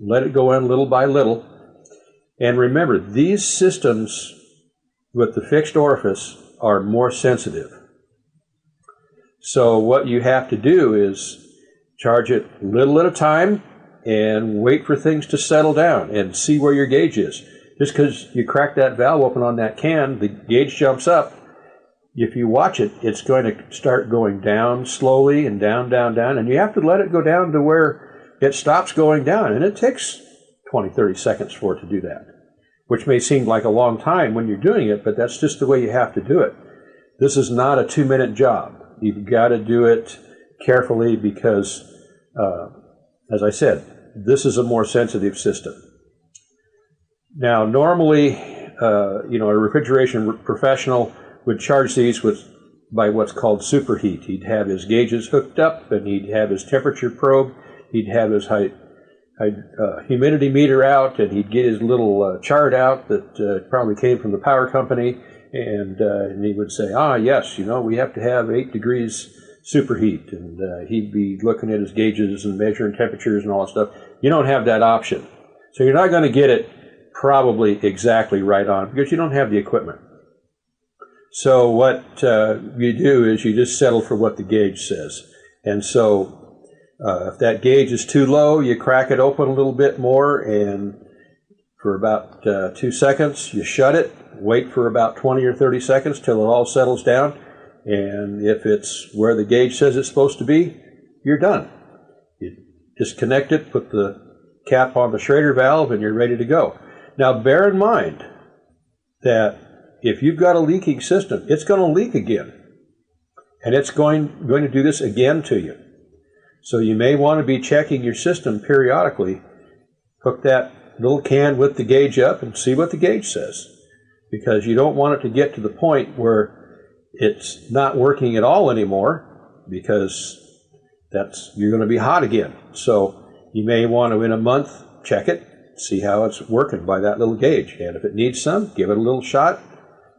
let it go in little by little. And remember, these systems with the fixed orifice are more sensitive. So what you have to do is charge it little at a time and wait for things to settle down and see where your gauge is. Just because you crack that valve open on that can, the gauge jumps up. If you watch it, it's going to start going down slowly and down, and you have to let it go down to where it stops going down, and it takes 20, 30 seconds for it to do that, which may seem like a long time when you're doing it, but that's just the way you have to do it. This is not a 2-minute job. You've got to do it carefully because, as I said, this is a more sensitive system. Now, normally, a refrigeration professional would charge these by what's called superheat. He'd have his gauges hooked up, and he'd have his temperature probe. He'd have his humidity meter out, and he'd get his little chart out that probably came from the power company, and he would say, yes, we have to have 8 degrees superheat, and he'd be looking at his gauges and measuring temperatures and all that stuff. You don't have that option. So you're not going to get it probably exactly right on because you don't have the equipment. So what you do is you just settle for what the gauge says. And so if that gauge is too low, you crack it open a little bit more, and for about 2 seconds, you shut it, wait for about 20 or 30 seconds till it all settles down, and if it's where the gauge says it's supposed to be, you're done. You disconnect it, put the cap on the Schrader valve, and you're ready to go. Now bear in mind that if you've got a leaking system, it's going to leak again, and it's going to do this again to you. So you may want to be checking your system periodically. Hook that little can with the gauge up and see what the gauge says, because you don't want it to get to the point where it's not working at all anymore, because you're going to be hot again. So you may want to, in a month, check it, see how it's working by that little gauge, and if it needs some, give it a little shot,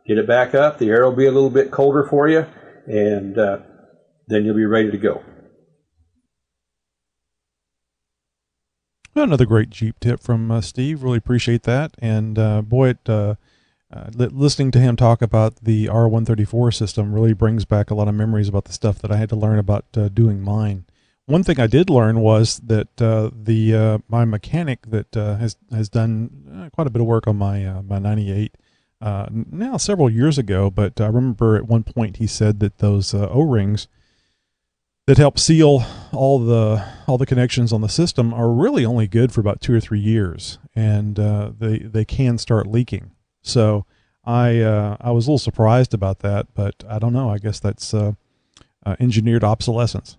get it back up. The air will be a little bit colder for you, and then you'll be ready to go. Another great Jeep tip from Steve. Really appreciate that. And listening to him talk about the R134 system really brings back a lot of memories about the stuff that I had to learn about doing mine. One thing I did learn was that my mechanic that has done quite a bit of work on my 98 now several years ago, but I remember at one point he said that those O-rings that help seal all the connections on the system are really only good for about 2 or 3 years, and they can start leaking. So I was a little surprised about that, but I don't know. I guess that's engineered obsolescence.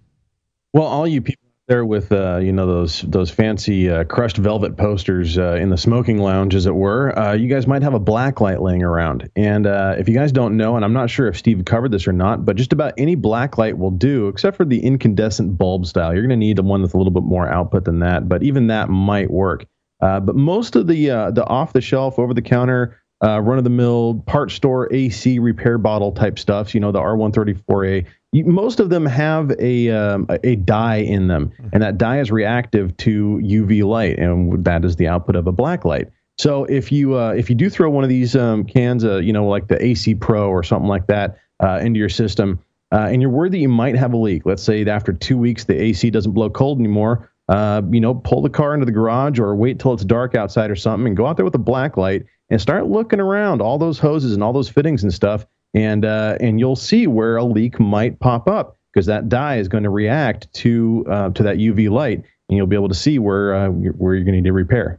Well, all you people there with those fancy crushed velvet posters in the smoking lounge, as it were, you guys might have a black light laying around. And if you guys don't know, and I'm not sure if Steve covered this or not, but just about any black light will do, except for the incandescent bulb style. You're going to need the one with a little bit more output than that, but even that might work. But most of the off-the-shelf, over-the-counter, run-of-the-mill part store AC repair bottle type stuff, the R134A, most of them have a dye in them, and that dye is reactive to UV light, and that is the output of a black light. So if you do throw one of these cans, like the AC Pro or something like that, into your system, and you're worried that you might have a leak, let's say that after 2 weeks the AC doesn't blow cold anymore, pull the car into the garage or wait till it's dark outside or something and go out there with a black light and start looking around all those hoses and all those fittings and stuff. and you'll see where a leak might pop up, because that dye is going to react to that UV light, and you'll be able to see where you're going to need to repair.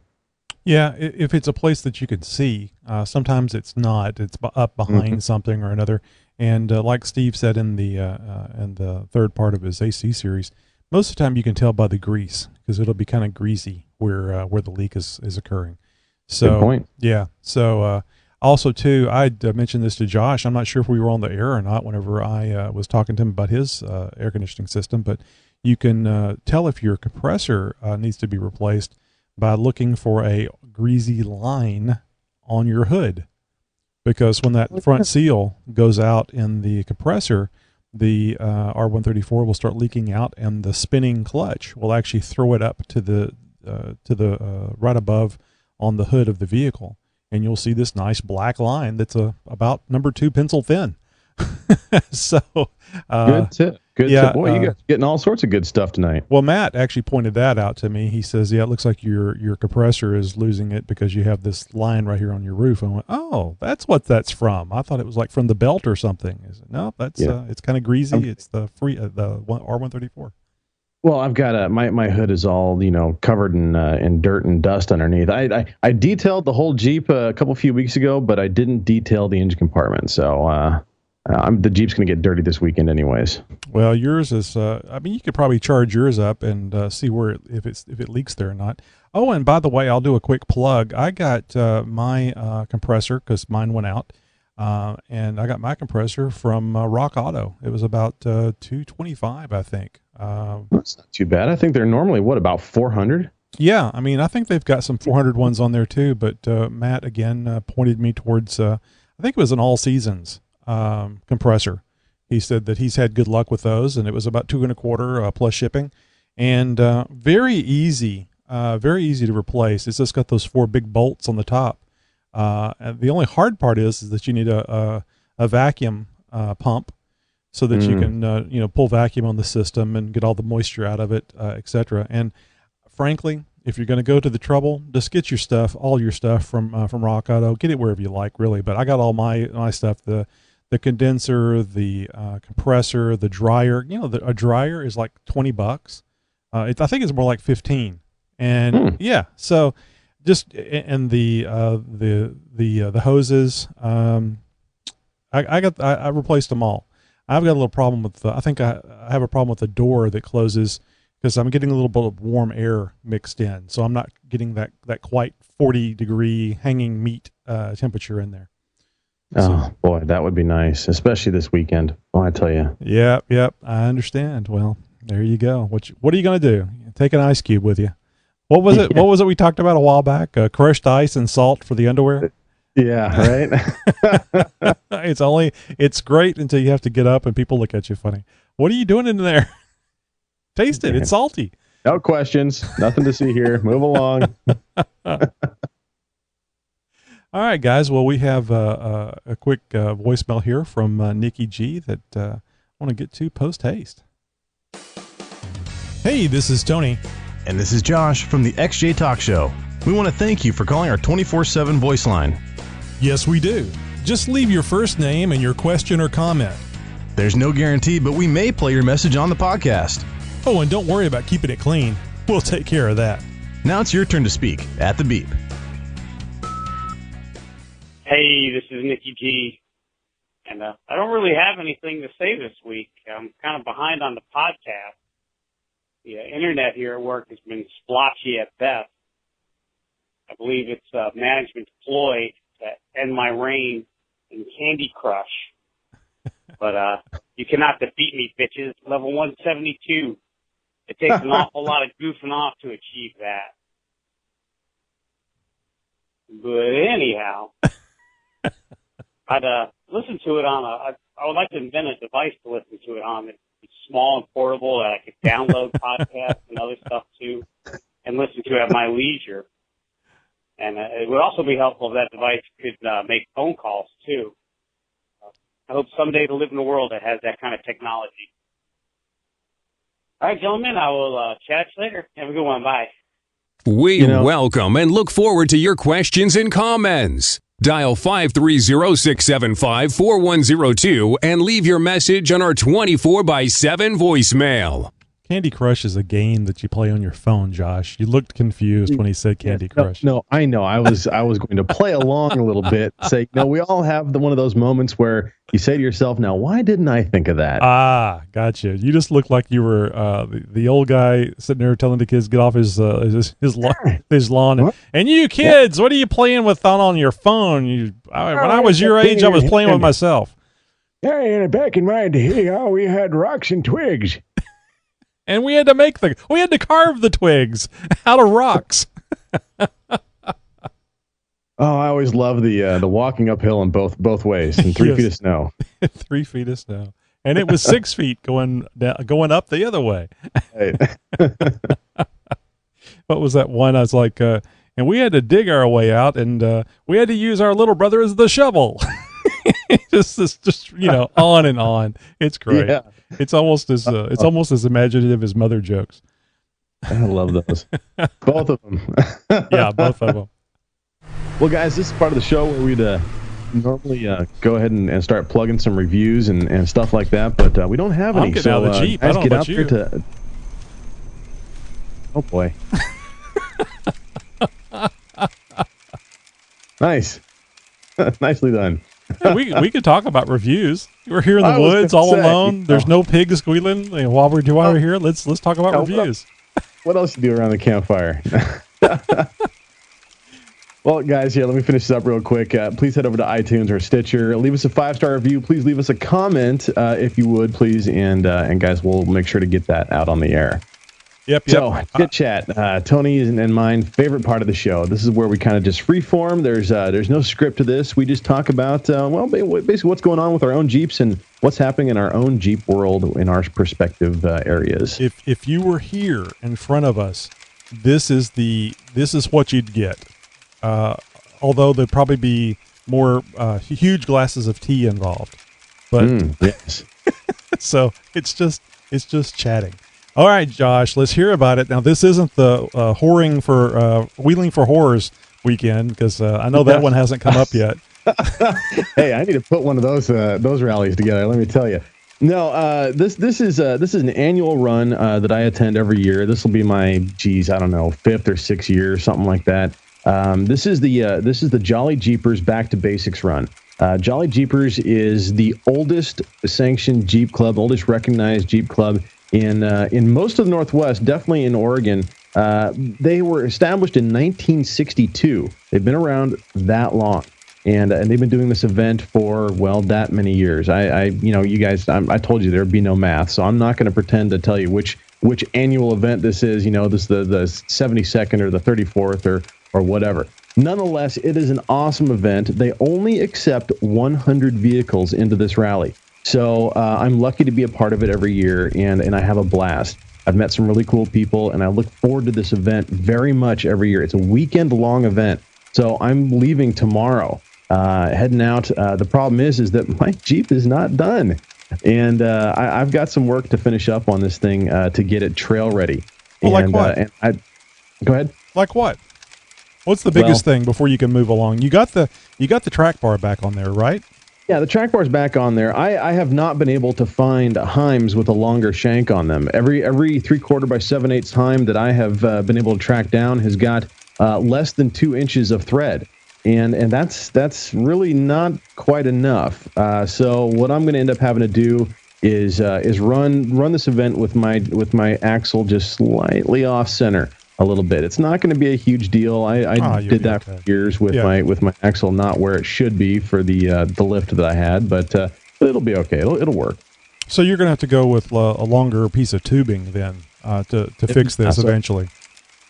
Yeah, if it's a place that you can see, sometimes it's not. It's up behind something or another. And like Steve said in the third part of his AC series, most of the time you can tell by the grease, because it'll be kind of greasy where the leak is occurring. So, good point. Yeah. So also too, I mentioned this to Josh. I'm not sure if we were on the air or not whenever I was talking to him about his air conditioning system, but you can tell if your compressor needs to be replaced by looking for a greasy line on your hood, because when that front seal goes out in the compressor, the R134 will start leaking out, and the spinning clutch will actually throw it up to the right above on the hood of the vehicle, and you'll see this nice black line that's about number 2 pencil thin. So good tip. Good yeah, tip. Boy, you guys are getting all sorts of good stuff tonight. Well, Matt actually pointed that out to me. He says, yeah, it looks like your compressor is losing it because you have this line right here on your roof. I went, oh, that's what that's from. I thought it was like from the belt or something. He said, no, that's it's kind of greasy. It's the R134. Well, I've got my hood is all, covered in dirt and dust underneath. I detailed the whole Jeep a few weeks ago, but I didn't detail the engine compartment. So the Jeep's going to get dirty this weekend anyways. Well, yours is, you could probably charge yours up and see if it leaks there or not. Oh, and by the way, I'll do a quick plug. I got my compressor, because mine went out, and I got my compressor from Rock Auto. It was about $225, I think. That's not too bad. I think they're normally, about 400? Yeah, I think they've got some 400 ones on there too, but Matt, again, pointed me towards, I think it was an All Seasons compressor. He said that he's had good luck with those, and it was about $225 plus shipping, and very easy to replace. It's just got those 4 big bolts on the top. And the only hard part is that you need a vacuum pump, so that you can pull vacuum on the system and get all the moisture out of it, etc. And frankly, if you're going to go to the trouble, just get all your stuff from Rock Auto. Get it wherever you like, really. But I got all my stuff: the condenser, the compressor, the dryer. A dryer is like $20. I think it's more like 15. And yeah, so just and the hoses. I replaced them all. I've got a little problem with I think I have a problem with the door that closes, because I'm getting a little bit of warm air mixed in, so I'm not getting that quite 40-degree hanging meat temperature in there. Oh, boy, that would be nice, especially this weekend. Oh, I tell you. Yep, I understand. Well, there you go. What are you going to do? Take an ice cube with you. What was it? What was it we talked about a while back? Crushed ice and salt for the underwear? Yeah, right? It's great until you have to get up and people look at you funny. What are you doing in there? Taste it. It's salty. No questions. Nothing to see here. Move along. All right, guys. Well, we have a quick voicemail here from Nikki G that I want to get to post haste. Hey, this is Tony. And this is Josh from the XJ Talk Show. We want to thank you for calling our 24/7 voice line. Yes, we do. Just leave your first name and your question or comment. There's no guarantee, but we may play your message on the podcast. Oh, and don't worry about keeping it clean. We'll take care of that. Now it's your turn to speak at the beep. Hey, this is Nikki G. And I don't really have anything to say this week. I'm kind of behind on the podcast. The internet here at work has been splotchy at best. I believe it's a management ploy to end my reign in Candy Crush. But you cannot defeat me, bitches. Level 172. It takes an awful lot of goofing off to achieve that. But anyhow, I'd listen to it on I would like to invent a device to listen to it on. It's small and portable that I could download podcasts and other stuff to and listen to at my leisure. And it would also be helpful if that device could make phone calls, too. I hope someday to live in a world that has that kind of technology. All right, gentlemen, I will chat later. Have a good one. Bye. We welcome and look forward to your questions and comments. Dial 530-675-4102 and leave your message on our 24/7 voicemail. Candy Crush is a game that you play on your phone, Josh. You looked confused when he said Candy Crush. No, I know. I was going to play along a little bit. Say, we all have one of those moments where you say to yourself, now, why didn't I think of that? Ah, gotcha. You just look like you were the old guy sitting there telling the kids to get off his lawn. And you kids, what are you playing with on your phone? When I was your age, I was playing with myself. Yeah, back in my day, we had rocks and twigs. And we had to carve the twigs out of rocks. I always love the walking uphill in both ways and 3 feet of snow. 3 feet of snow. And it was 6 feet going up the other way. Right. What was that one? I was like, and we had to dig our way out, and we had to use our little brother as the shovel. just on and on. It's great. Yeah. It's almost as imaginative as Mother jokes. I love those. Both of them. Yeah, both of them. Well, guys, this is part of the show where we'd normally go ahead and start plugging some reviews and stuff like that, but we don't have any. I'm getting out of the Jeep. Guys, I don't get know out about there you. Oh boy. Nice. Nicely done. we could talk about reviews. We're here in the woods all alone. There's no pigs squealing. While we're here, let's talk about reviews. What else you do around the campfire? Well, guys, let me finish this up real quick. Please head over to iTunes or Stitcher. Leave us a 5-star review. Please leave us a comment if you would, please. And guys, we'll make sure to get that out on the air. Yep. So, Chit Chat, Tony's and mine favorite part of the show. This is where we kind of just freeform. There's no script to this. We just talk about basically what's going on with our own Jeeps and what's happening in our own Jeep world in our perspective areas. If you were here in front of us, this is what you'd get. Although there'd probably be more huge glasses of tea involved. But yes. So it's just chatting. All right, Josh, let's hear about it. Now, this isn't the Wheeling for Horrors weekend, because I know that one hasn't come up yet. Hey, I need to put one of those rallies together. Let me tell you. No, this is an annual run that I attend every year. This will be my 5th or 6th year, something like that. This is the Jolly Jeepers Back to Basics run. Jolly Jeepers is the oldest sanctioned Jeep club, oldest recognized Jeep club in most of the Northwest, definitely in Oregon. They were established in 1962. They've been around that long, and they've been doing this event for that many years. You guys, I told you there'd be no math, so I'm not going to pretend to tell you which annual event this is. This is the 72nd or the 34th or whatever. Nonetheless, it is an awesome event. They only accept 100 vehicles into this rally. So I'm lucky to be a part of it every year, and I have a blast. I've met some really cool people, and I look forward to this event very much every year. It's a weekend-long event. So I'm leaving tomorrow, heading out. The problem is that my Jeep is not done, and I've got some work to finish up on this thing to get it trail ready. Well, like what? Go ahead. Like what? What's the biggest thing before you can move along? You got the track bar back on there, right? Yeah, the track bar's back on there. I have not been able to find Heims with a longer shank on them. Every 3/4 by 7/8 Heim that I have been able to track down has got less than 2 inches of thread, and that's really not quite enough. So what I'm going to end up having to do is run this event with my axle just slightly off center a little bit. It's not going to be a huge deal. I did that for years with my axle not where it should be for the lift that I had, but it'll be okay. It'll work. So you're going to have to go with a longer piece of tubing then to fix this eventually.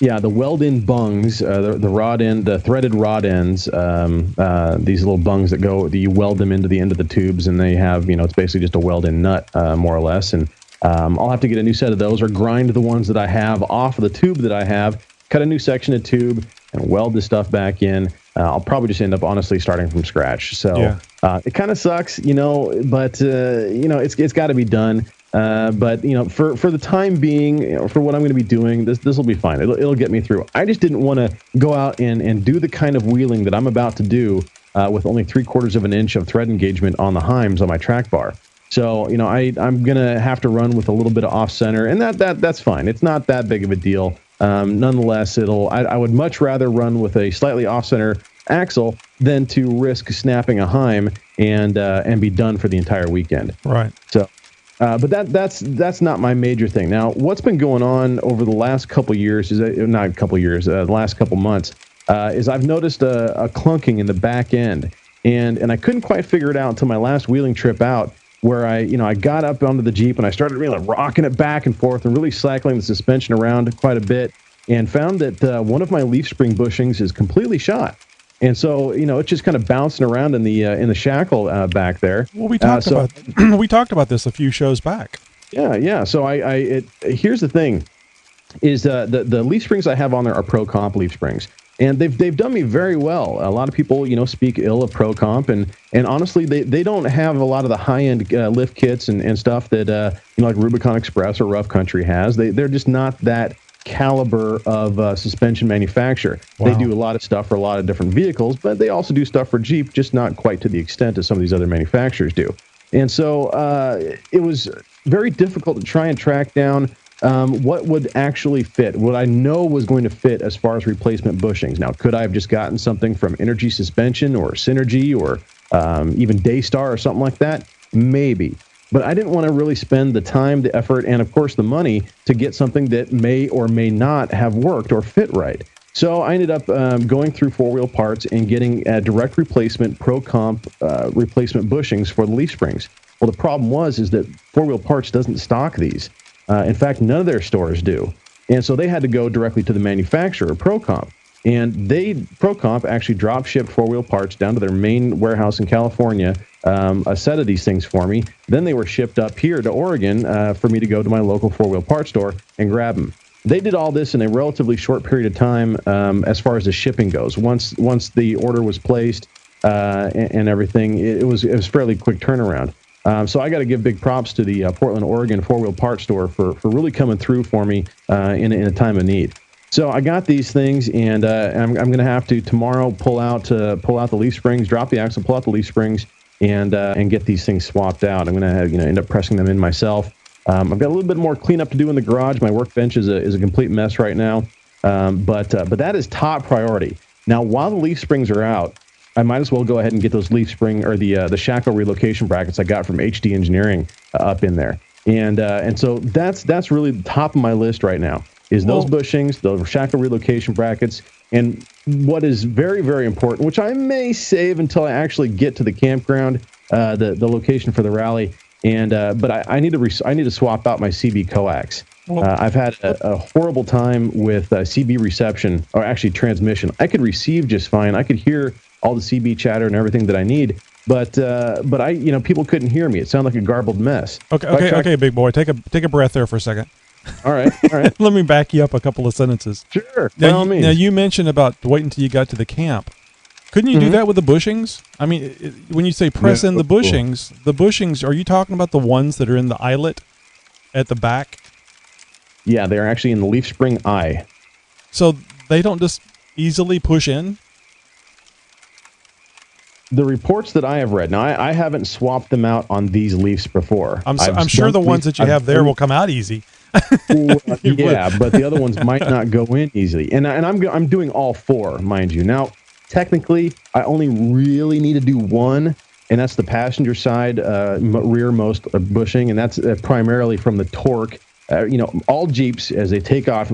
Yeah, the weld-in bungs, the rod end, the threaded rod ends, these little bungs that you weld them into the end of the tubes, and they have, it's basically just a weld-in nut, more or less, and I'll have to get a new set of those or grind the ones that I have off of the tube that I have, cut a new section of tube, and weld the stuff back in. I'll probably just end up, honestly, starting from scratch. So it kind of sucks, but, it's got to be done. But, for the time being, for what I'm going to be doing, this will be fine. It'll get me through. I just didn't want to go out and do the kind of wheeling that I'm about to do with only 3/4 of an inch of thread engagement on the heims on my track bar. So, I'm going to have to run with a little bit of off-center, and that's fine. It's not that big of a deal. Nonetheless, I would much rather run with a slightly off-center axle than to risk snapping a heim and be done for the entire weekend. Right. So, but that's not my major thing. Now, what's been going on over the last couple years the last couple months is I've noticed a clunking in the back end, and I couldn't quite figure it out until my last wheeling trip out, where I got up onto the Jeep and I started really rocking it back and forth and really cycling the suspension around quite a bit, and found that one of my leaf spring bushings is completely shot. And so, it's just kind of bouncing around in the shackle back there. Well, we talked about this a few shows back. Yeah. So here's the thing, is the leaf springs I have on there are Pro Comp leaf springs, and they've done me very well. A lot of people speak ill of Pro Comp, and honestly they don't have a lot of the high end lift kits and stuff that like Rubicon Express or Rough Country has. They're just not that caliber of suspension manufacturer. Wow. They do a lot of stuff for a lot of different vehicles, but they also do stuff for Jeep, just not quite to the extent as some of these other manufacturers do. And so it was very difficult to try and track down what would actually fit, what I know was going to fit as far as replacement bushings. Now, could I have just gotten something from Energy Suspension or Synergy or even Daystar or something like that? Maybe. But I didn't want to really spend the time, the effort, and of course the money to get something that may or may not have worked or fit right. So I ended up going through 4-Wheel Parts and getting a direct replacement Pro Comp replacement bushings for the leaf springs. Well, the problem is that 4-Wheel Parts doesn't stock these. In fact, none of their stores do. And so they had to go directly to the manufacturer, Pro Comp. And Pro Comp actually drop shipped 4-Wheel Parts down to their main warehouse in California, a set of these things for me. Then they were shipped up here to Oregon for me to go to my local 4-Wheel Parts store and grab them. They did all this in a relatively short period of time as far as the shipping goes. Once the order was placed and everything, it was fairly quick turnaround. So I got to give big props to the Portland, Oregon 4-Wheel Parts store for really coming through for me in a time of need. So I got these things, and I'm going to have to tomorrow pull out the leaf springs, drop the axle, pull out the leaf springs, and get these things swapped out. I'm going to end up pressing them in myself. I've got a little bit more cleanup to do in the garage. My workbench is a complete mess right now, but that is top priority. Now, while the leaf springs are out, I might as well go ahead and get those leaf spring or the shackle relocation brackets I got from HD Engineering up in there, and so that's really the top of my list right now. Is those bushings, the shackle relocation brackets, and what is very, very important, which I may save until I actually get to the campground, the location for the rally, but I need to swap out my CB coax. I've had a horrible time with CB reception, or actually transmission. I could receive just fine. I could hear all the CB chatter and everything that I need, but I people couldn't hear me. It sounded like a garbled mess. Okay, big boy, take a breath there for a second. All right. Let me back you up a couple of sentences. Sure. Now you mentioned about waiting until you got to the camp. Couldn't you do that with the bushings? I mean, when you say press in the bushings, are you talking about the ones that are in the eyelet at the back? Yeah, they're actually in the leaf spring eye. So they don't just easily push in? The reports that I have read, now I haven't swapped them out on these leafs before. I'm sure the ones that you have there will come out easy. Yeah, but the other ones might not go in easily. And I'm doing all four, mind you. Now, technically, I only really need to do one, and that's the passenger side rearmost bushing, and that's primarily from the torque. All Jeeps, as they take off,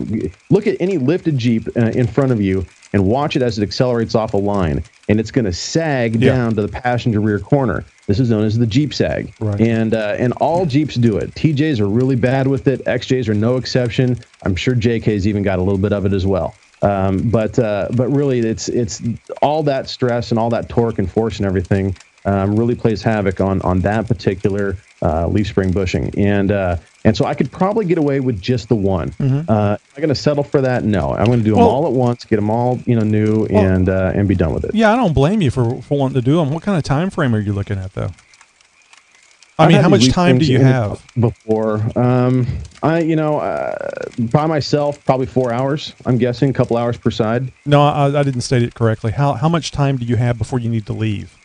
look at any lifted Jeep in front of you and watch it as it accelerates off a line, and it's going to sag down to the passenger rear corner. This is known as the Jeep sag. Right. And all Jeeps do it. TJs are really bad with it. XJs are no exception. I'm sure JK's even got a little bit of it as well. But really, it's all that stress and all that torque and force and everything really plays havoc on that particular leaf spring bushing. And so I could probably get away with just the one. Am I going to settle for that? No. I'm going to do them all at once, get them all new, and be done with it. Yeah, I don't blame you for wanting to do them. What kind of time frame are you looking at, though? I mean, how much time do you have before? By myself, probably 4 hours. I'm guessing, a couple hours per side. No, I didn't state it correctly. How much time do you have before you need to leave?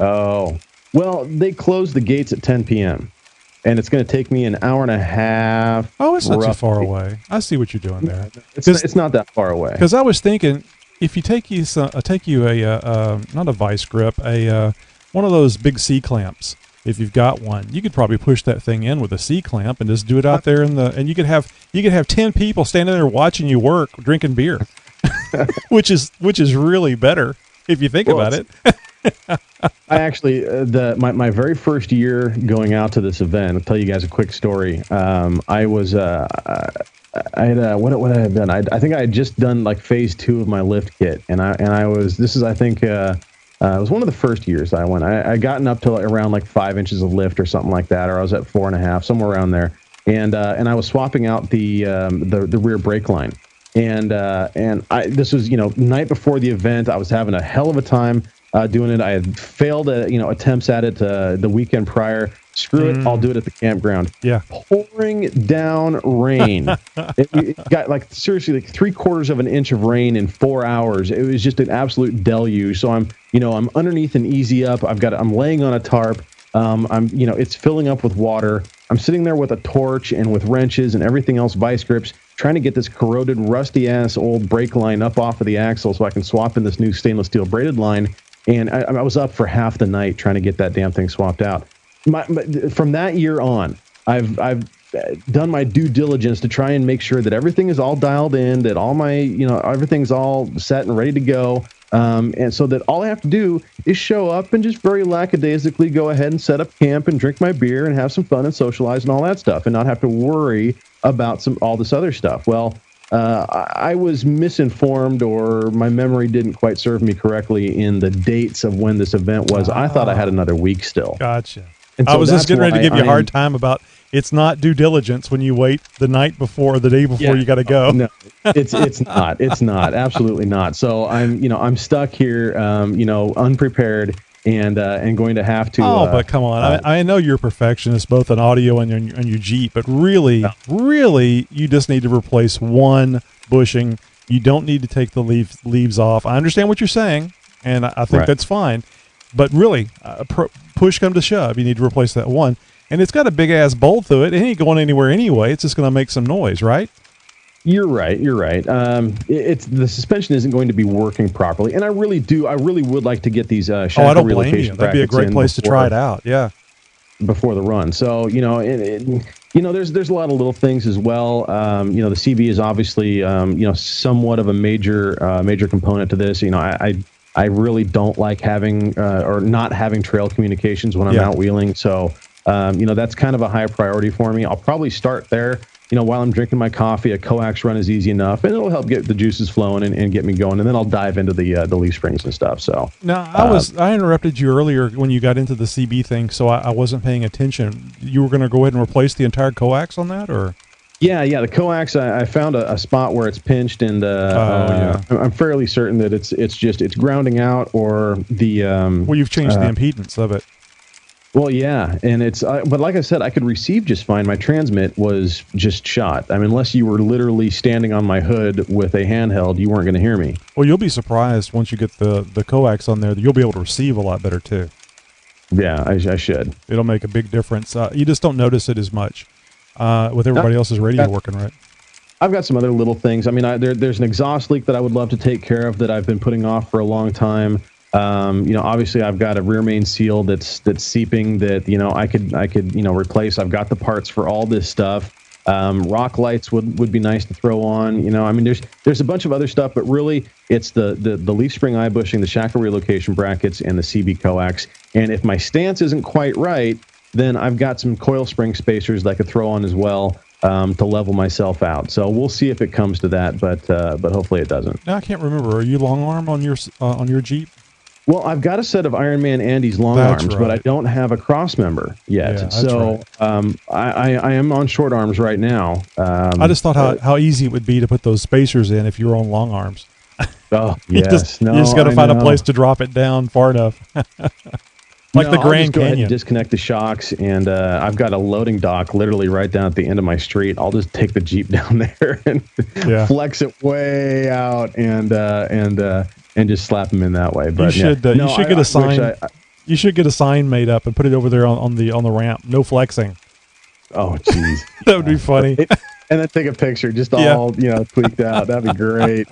Oh, well, they close the gates at 10 p.m. and it's going to take me an hour and a half. Oh, it's not too far away. I see what you're doing there. It's not that far away. Because I was thinking, if you take you a not a vice grip, one of those big C clamps. If you've got one, you could probably push that thing in with a C clamp and just do it out there and you could have 10 people standing there watching you work, drinking beer, which is really better if you think about it. I actually, my very first year going out to this event, I'll tell you guys a quick story. I was, what had I have done? I think I had just done like phase 2 of my lift kit. And I was, this is, I think, it was one of the first years I went. I gotten up to around like 5 inches of lift or something like that, or I was at 4.5, somewhere around there. And I was swapping out the rear brake line. And this was, night before the event. I was having a hell of a time doing it. I had failed attempts at it the weekend prior. Screw it, I'll do it at the campground. Yeah. Pouring down rain. it got like seriously like 3/4 of an inch of rain in 4 hours. It was just an absolute deluge. So I'm underneath an easy up. I'm laying on a tarp. It's filling up with water. I'm sitting there with a torch and with wrenches and everything else, vice grips, trying to get this corroded, rusty ass old brake line up off of the axle so I can swap in this new stainless steel braided line. And I was up for half the night trying to get that damn thing swapped out. From that year on, I've done my due diligence to try and make sure that everything is all dialed in, that all my, everything's all set and ready to go. And so that all I have to do is show up and just very lackadaisically go ahead and set up camp and drink my beer and have some fun and socialize and all that stuff and not have to worry about all this other stuff. Well, I was misinformed, or my memory didn't quite serve me correctly in the dates of when this event was. I thought I had another week still. Gotcha. And I so was just getting ready to give you a hard time. time about it's not due diligence when you wait the night before, the day before you got to go. No, it's not. It's not. Absolutely not. So I'm stuck here, unprepared and going to have to. Oh, but come on! I know you're a perfectionist, both in audio and your Jeep, but really, you just need to replace one bushing. You don't need to take the leaves off. I understand what you're saying, and I think that's fine. But really, push come to shove, you need to replace that one. And it's got a big ass bolt through it. It ain't going anywhere anyway. It's just going to make some noise, right? You're right. It's the suspension isn't going to be working properly, and I really would like to get these shackle I don't blame you. relocation That'd be a great place to try it out. Yeah. Before the run. So, there's a lot of little things as well. The CB is obviously, somewhat of a major component to this. I really don't like having or not having trail communications when I'm out wheeling. So, that's kind of a high priority for me. I'll probably start there. While I'm drinking my coffee, a coax run is easy enough, and it'll help get the juices flowing and get me going. And then I'll dive into the leaf springs and stuff. So now I interrupted you earlier when you got into the CB thing, so I wasn't paying attention. You were going to go ahead and replace the entire coax on that, or? Yeah, the coax. I found a spot where it's pinched, and I'm fairly certain that it's grounding out, or the. Well, you've changed the impedance of it. Well, yeah, and but like I said, I could receive just fine. My transmit was just shot. I mean, unless you were literally standing on my hood with a handheld, you weren't going to hear me. Well, you'll be surprised once you get the coax on there. You'll be able to receive a lot better too. Yeah, I should. It'll make a big difference. You just don't notice it as much with everybody else's radio working right. I've got some other little things. I mean, there's an exhaust leak that I would love to take care of that I've been putting off for a long time. Obviously I've got a rear main seal that's seeping that, I could replace. I've got the parts for all this stuff. Rock lights would be nice to throw on, there's a bunch of other stuff, but really it's the leaf spring eye bushing, the shackle relocation brackets, and the CB coax. And if my stance isn't quite right, then I've got some coil spring spacers that I could throw on as well, to level myself out. So we'll see if it comes to that, but hopefully it doesn't. Now I can't remember. Are you long arm on your Jeep? Well, I've got a set of Ironman Andy's long arms, but I don't have a cross member yet. Yeah, so I am on short arms right now. I just thought how easy it would be to put those spacers in if you were on long arms. Oh, yes. You just got to find a place to drop it down far enough. Like the Grand I'll just go ahead Canyon. and disconnect the shocks, and I've got a loading dock literally right down at the end of my street. I'll just take the Jeep down there and flex it way out and just slap them in that way. But you should get a sign. You should get a sign made up and put it over there on the ramp. No flexing. Oh, jeez. That would be funny. And then take a picture, just all tweaked out. That'd be great.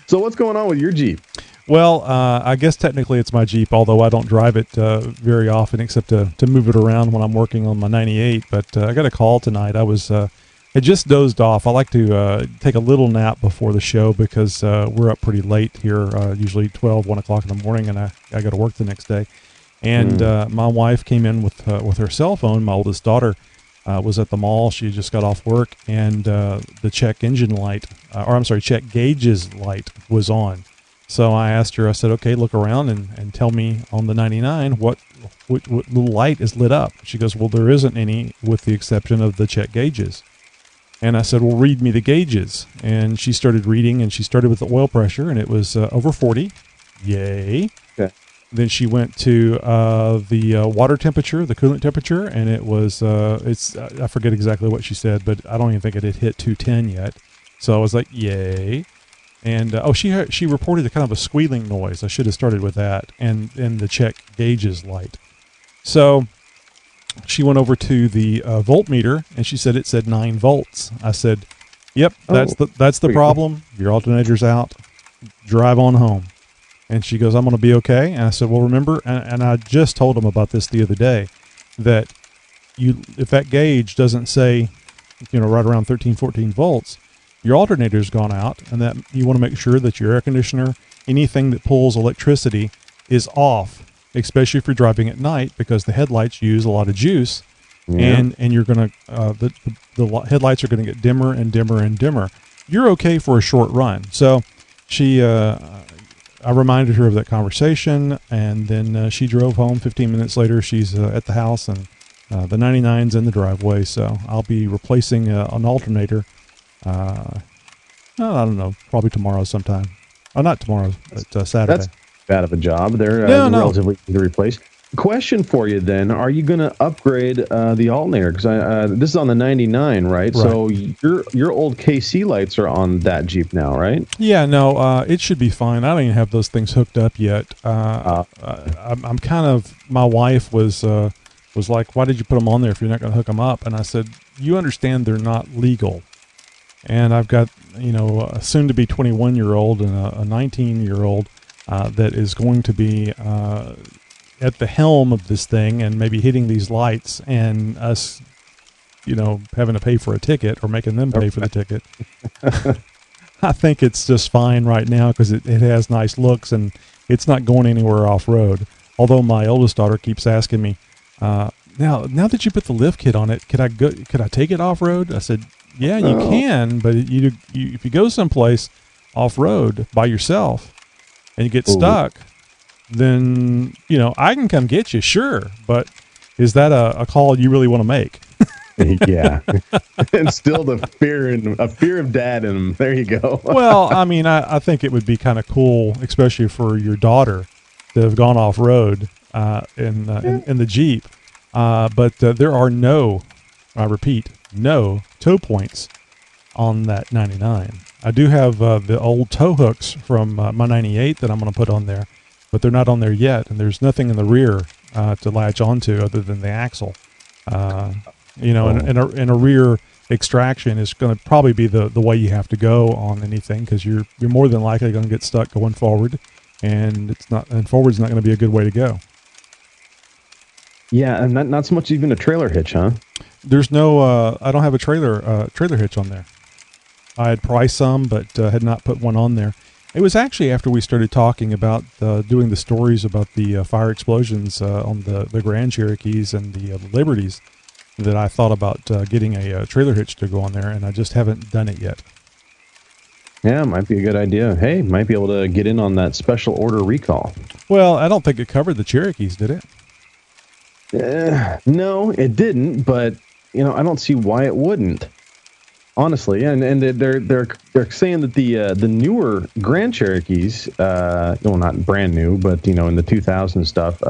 So what's going on with your Jeep? Well, I guess technically it's my Jeep, although I don't drive it very often except to move it around when I'm working on my 98. But I got a call tonight. I just dozed off. I like to take a little nap before the show because we're up pretty late here, usually 12, 1 o'clock in the morning, and I got to work the next day. And my wife came in with her cell phone. My oldest daughter was at the mall. She just got off work, and the check engine light, check gauges light was on. So I asked her, I said, okay, look around and tell me on the 99 what little light is lit up. She goes, well, there isn't any with the exception of the check gauges. And I said, well, read me the gauges. And she started reading, and she started with the oil pressure, and it was over 40. Yay. Okay. Then she went to the water temperature, the coolant temperature, and it was, I forget exactly what she said, but I don't even think it had hit 210 yet. So I was like, yay. And, she reported a kind of a squealing noise. I should have started with that, and the check gauges light. So she went over to the voltmeter, and she said it said 9 volts. I said, yep, that's the problem. Your alternator's out. Drive on home. And she goes, I'm going to be okay. And I said, well, remember, and I just told them about this the other day, that if that gauge doesn't say, right around 13, 14 volts, your alternator's gone out, and that you want to make sure that your air conditioner, anything that pulls electricity, is off, especially if you're driving at night, because the headlights use a lot of juice, and you're going to the headlights are going to get dimmer and dimmer and dimmer. You're okay for a short run. So she, I reminded her of that conversation, and then she drove home. 15 minutes later, she's at the house, and the 99's in the driveway. So I'll be replacing an alternator. I don't know, probably tomorrow sometime. Not tomorrow, but Saturday. That's bad of a job. They're relatively easy to replace. Question for you then: are you going to upgrade the alternator? Because this is on the 99, right? So your old KC lights are on that Jeep now, right? Yeah, no, it should be fine. I don't even have those things hooked up yet. I'm kind of. My wife was like, "Why did you put them on there if you're not going to hook them up?" And I said, "You understand they're not legal." And I've got, a soon-to-be 21-year-old and a 19-year-old that is going to be at the helm of this thing and maybe hitting these lights, and us, having to pay for a ticket or making them pay for the ticket. I think it's just fine right now because it has nice looks and it's not going anywhere off-road. Although my oldest daughter keeps asking me, now that you put the lift kit on it, could I take it off-road? I said, yeah, you can, but if you go someplace off-road by yourself and you get stuck, then, I can come get you, sure. But is that a call you really want to make? Yeah. And still a fear of dad in them. There you go. Well, I mean, I think it would be kind of cool, especially for your daughter to have gone off-road in the Jeep. But there are no tow points on that 99. I do have the old tow hooks from my 98 that I'm going to put on there, but they're not on there yet, and there's nothing in the rear to latch onto other than the axle. And a rear extraction is going to probably be the way you have to go on anything, because you're more than likely going to get stuck going forward, and forward's not going to be a good way to go. Yeah, and not so much even a trailer hitch, huh? There's no, I don't have a trailer hitch on there. I had priced some, but had not put one on there. It was actually after we started talking about doing the stories about the fire explosions on the Grand Cherokees and the Liberties that I thought about getting a trailer hitch to go on there, and I just haven't done it yet. Yeah, might be a good idea. Hey, might be able to get in on that special order recall. Well, I don't think it covered the Cherokees, did it? No, it didn't, but, I don't see why it wouldn't. honestly, and they're saying that the newer Grand Cherokees, well, not brand new, but in the 2000 stuff,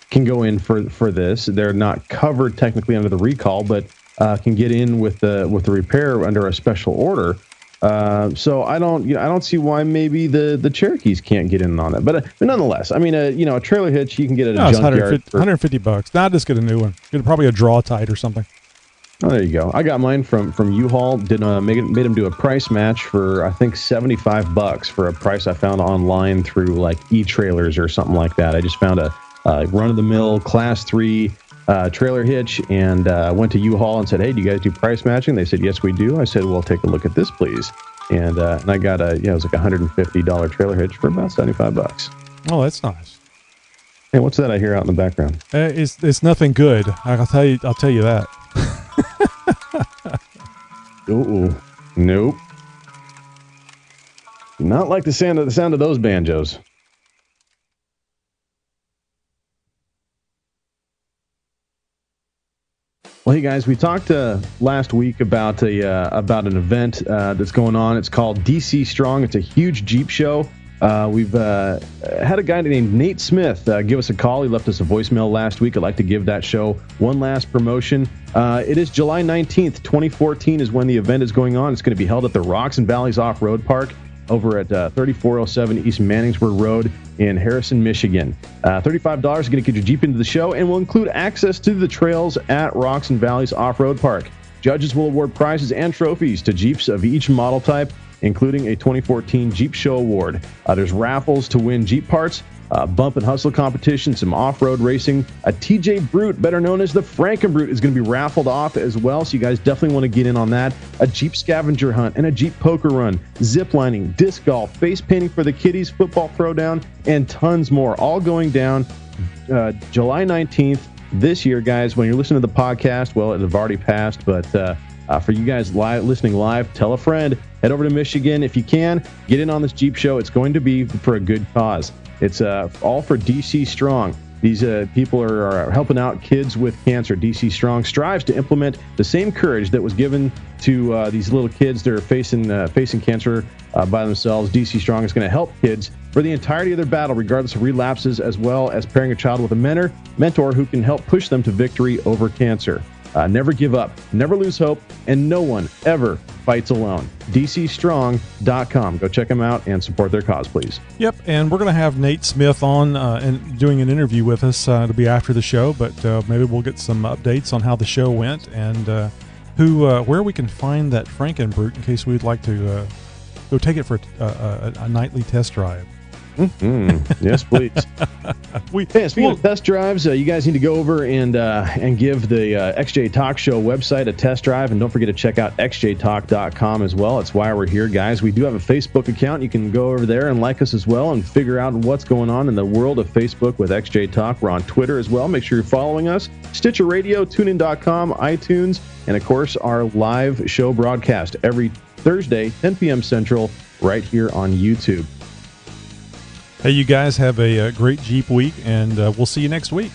can go in for this. They're not covered technically under the recall, but can get in with the repair under a special order. So I don't see why maybe the Cherokees can't get in on it. But nonetheless, I mean, a trailer hitch you can get at a junkyard for $150. Now just get a new one. Get probably a draw tight or something. Oh, there you go. I got mine from U-Haul. Made them do a price match for I think $75 for a price I found online through like e-trailers or something like that. I just found a run-of-the-mill Class 3 trailer hitch and went to U-Haul and said, "Hey, do you guys do price matching?" They said, "Yes, we do." I said, "Well, take a look at this, please." And I got it was like a $150 trailer hitch for about $75. Oh, that's nice. Hey, what's that I hear out in the background? It's nothing good. I'll tell you that. Ooh, nope. Not like the sound of those banjos. Well, hey guys, we talked last week about an event that's going on. It's called DC Strong. It's a huge Jeep show. We've had a guy named Nate Smith give us a call. He left us a voicemail last week. I'd like to give that show one last promotion. It is July 19th, 2014 is when the event is going on. It's going to be held at the Rocks and Valleys Off-Road Park over at 3407 East Manningsburg Road in Harrison, Michigan. $35 is going to get your Jeep into the show and will include access to the trails at Rocks and Valleys Off-Road Park. Judges will award prizes and trophies to Jeeps of each model type, including a 2014 Jeep Show Award. There's raffles to win Jeep parts, bump and hustle competition, some off-road racing. A TJ Brute, better known as the Frankenbrute, is going to be raffled off as well, so you guys definitely want to get in on that. A Jeep scavenger hunt and a Jeep poker run, zip lining, disc golf, face painting for the kiddies, football throwdown, and tons more, all going down July 19th this year, guys. When you're listening to the podcast, well, it have already passed, but for you guys listening live, tell a friend. Head over to Michigan if you can. Get in on this Jeep show. It's going to be for a good cause. It's all for DC Strong. These people are helping out kids with cancer. DC Strong strives to implement the same courage that was given to these little kids that are facing cancer by themselves. DC Strong is going to help kids for the entirety of their battle, regardless of relapses, as well as pairing a child with a mentor who can help push them to victory over cancer. Never give up, never lose hope, and no one ever fights alone. DCstrong.com. Go check them out and support their cause, please. Yep, and we're going to have Nate Smith on and doing an interview with us. It'll be after the show, but maybe we'll get some updates on how the show went and where we can find that Frankenbrute in case we'd like to go take it for a nightly test drive. Mm-hmm. Yes, please. Speaking of test drives, you guys need to go over and give the XJ Talk Show website a test drive, and don't forget to check out xjtalk.com as well. That's why we're here, guys. We do have a Facebook account. You can go over there and like us as well and figure out what's going on in the world of Facebook with XJ Talk. We're on Twitter as well. Make sure you're following us. Stitcher Radio, TuneIn.com, iTunes, and of course our live show broadcast every Thursday, 10 p.m. Central, right here on YouTube. Hey, you guys have a great Jeep week, and we'll see you next week.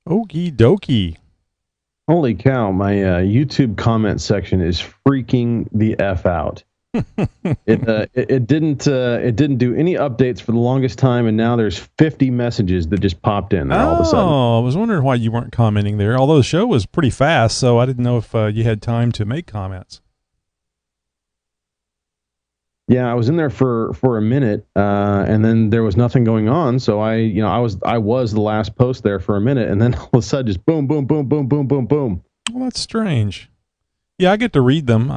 Okie dokie. Holy cow! My YouTube comment section is freaking the F out. It didn't do any updates for the longest time, and now there's 50 messages that just popped in there all of a sudden. Oh, I was wondering why you weren't commenting there. Although the show was pretty fast, so I didn't know if you had time to make comments. Yeah, I was in there for a minute, and then there was nothing going on. So I was the last post there for a minute, and then all of a sudden, just boom, boom, boom, boom, boom, boom, boom. Well, that's strange. Yeah, I get to read them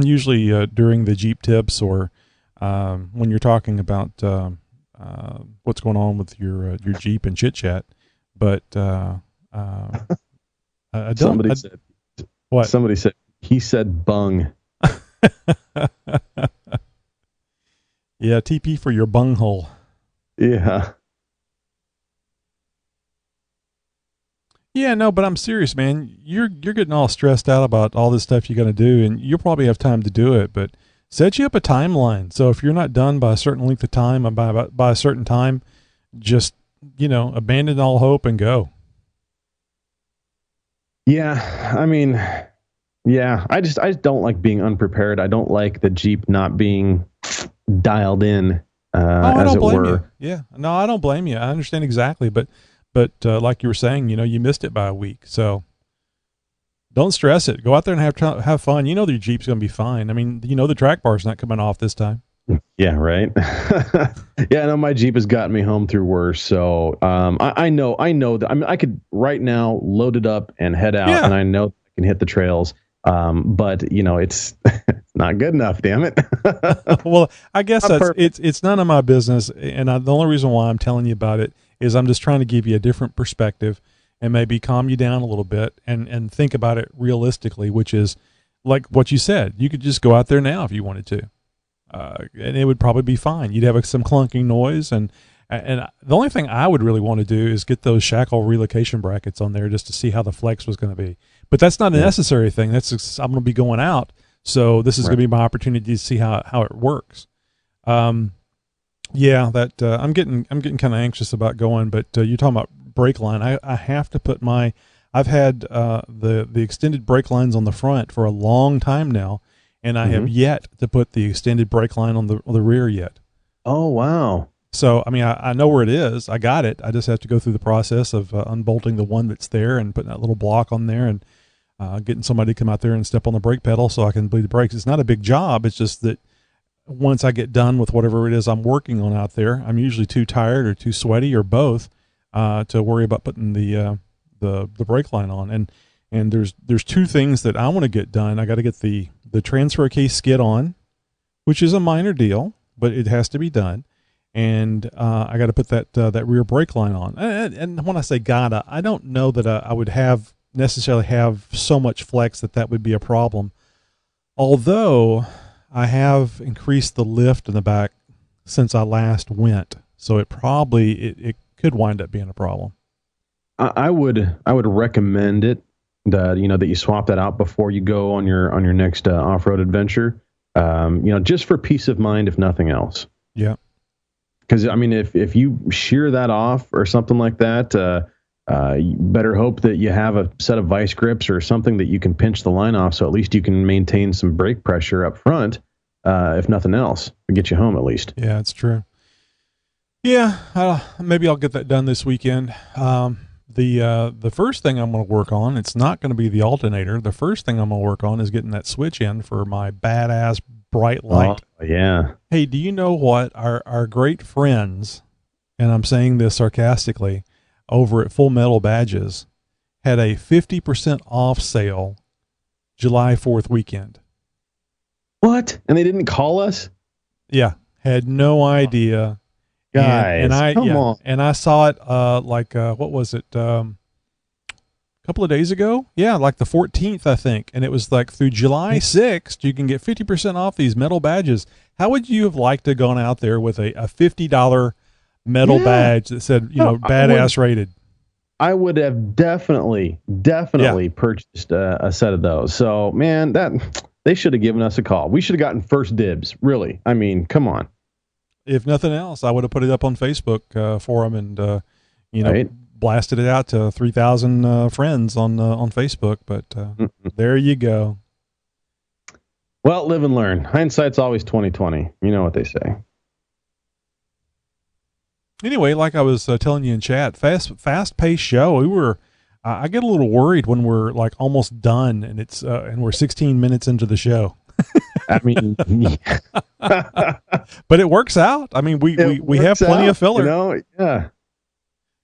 usually during the Jeep tips or when you're talking about what's going on with your Jeep and chit chat. But I don't. Somebody said what? Somebody said he said bung. Yeah, TP for your bunghole. Yeah. Yeah, no, but I'm serious, man. You're getting all stressed out about all this stuff you got to do, and you'll probably have time to do it. But set you up a timeline. So if you're not done by a certain length of time, and by a certain time, just abandon all hope and go. Yeah, I mean, yeah, I just don't like being unprepared. I don't like the Jeep not being dialed in, as it were. You. Yeah, no, I don't blame you. I understand exactly, but like you were saying, you missed it by a week, so don't stress it. Go out there and have fun. You know the Jeep's going to be fine. I mean, the track bar's not coming off this time. Yeah, right. Yeah, no, my Jeep has gotten me home through worse. So I know that. I mean, I could right now load it up and head out, and I know I can hit the trails. But it's not good enough. Damn it. Well, I guess it's none of my business, and the only reason why I'm telling you about it is I'm just trying to give you a different perspective and maybe calm you down a little bit and think about it realistically, which is like what you said. You could just go out there now if you wanted to, and it would probably be fine. You'd have some clunking noise, and the only thing I would really want to do is get those shackle relocation brackets on there just to see how the flex was going to be. But that's not a necessary thing. I'm going to be going out, so this is going to be my opportunity to see how it works. Yeah, that I'm getting kind of anxious about going. But you're talking about brake line. I have to put I've had the extended brake lines on the front for a long time now, and I have yet to put the extended brake line on the rear yet. Oh wow! So I mean, I know where it is. I got it. I just have to go through the process of unbolting the one that's there and putting that little block on there and getting somebody to come out there and step on the brake pedal so I can bleed the brakes. It's not a big job. It's just that once I get done with whatever it is I'm working on out there, I'm usually too tired or too sweaty or both to worry about putting the brake line on. And there's two things that I want to get done. I got to get the transfer case skid on, which is a minor deal, but it has to be done. And I got to put that rear brake line on. And when I say gotta, I don't know that I would necessarily have so much flex that would be a problem. Although I have increased the lift in the back since I last went, so it could wind up being a problem. I would recommend it that you swap that out before you go on your next off-road adventure. Just for peace of mind, if nothing else. Yeah. Because I mean, if you shear that off or something like that, you better hope that you have a set of vice grips or something that you can pinch the line off, so at least you can maintain some brake pressure up front, if nothing else, to get you home at least. Yeah, it's true. Yeah, maybe I'll get that done this weekend. The first thing I'm going to work on, it's not going to be the alternator. The first thing I'm going to work on is getting that switch in for my badass bright light. Oh, yeah. Hey, do you know what our great friends, and I'm saying this sarcastically, over at Full Metal Badges had a 50% off sale July 4th weekend. What? And they didn't call us? Yeah. Had no idea. Guys, come on. And I saw it, what was it? A couple of days ago? Yeah, like the 14th, I think. And it was like through July 6th, you can get 50% off these metal badges. How would you have liked to have gone out there with a $50 metal badge that said, badass rated? I would have definitely purchased a set of those. So, man, they should have given us a call. We should have gotten first dibs, really. I mean, come on. If nothing else, I would have put it up on Facebook for them and, right. blasted it out to 3,000 friends on Facebook. But there you go. Well, live and learn. Hindsight's always 20/20. You know what they say. Anyway, like I was telling you in chat, fast-paced show. I get a little worried when we're like almost done and and we're 16 minutes into the show. I mean, but it works out. I mean, we have plenty of filler. You know, yeah.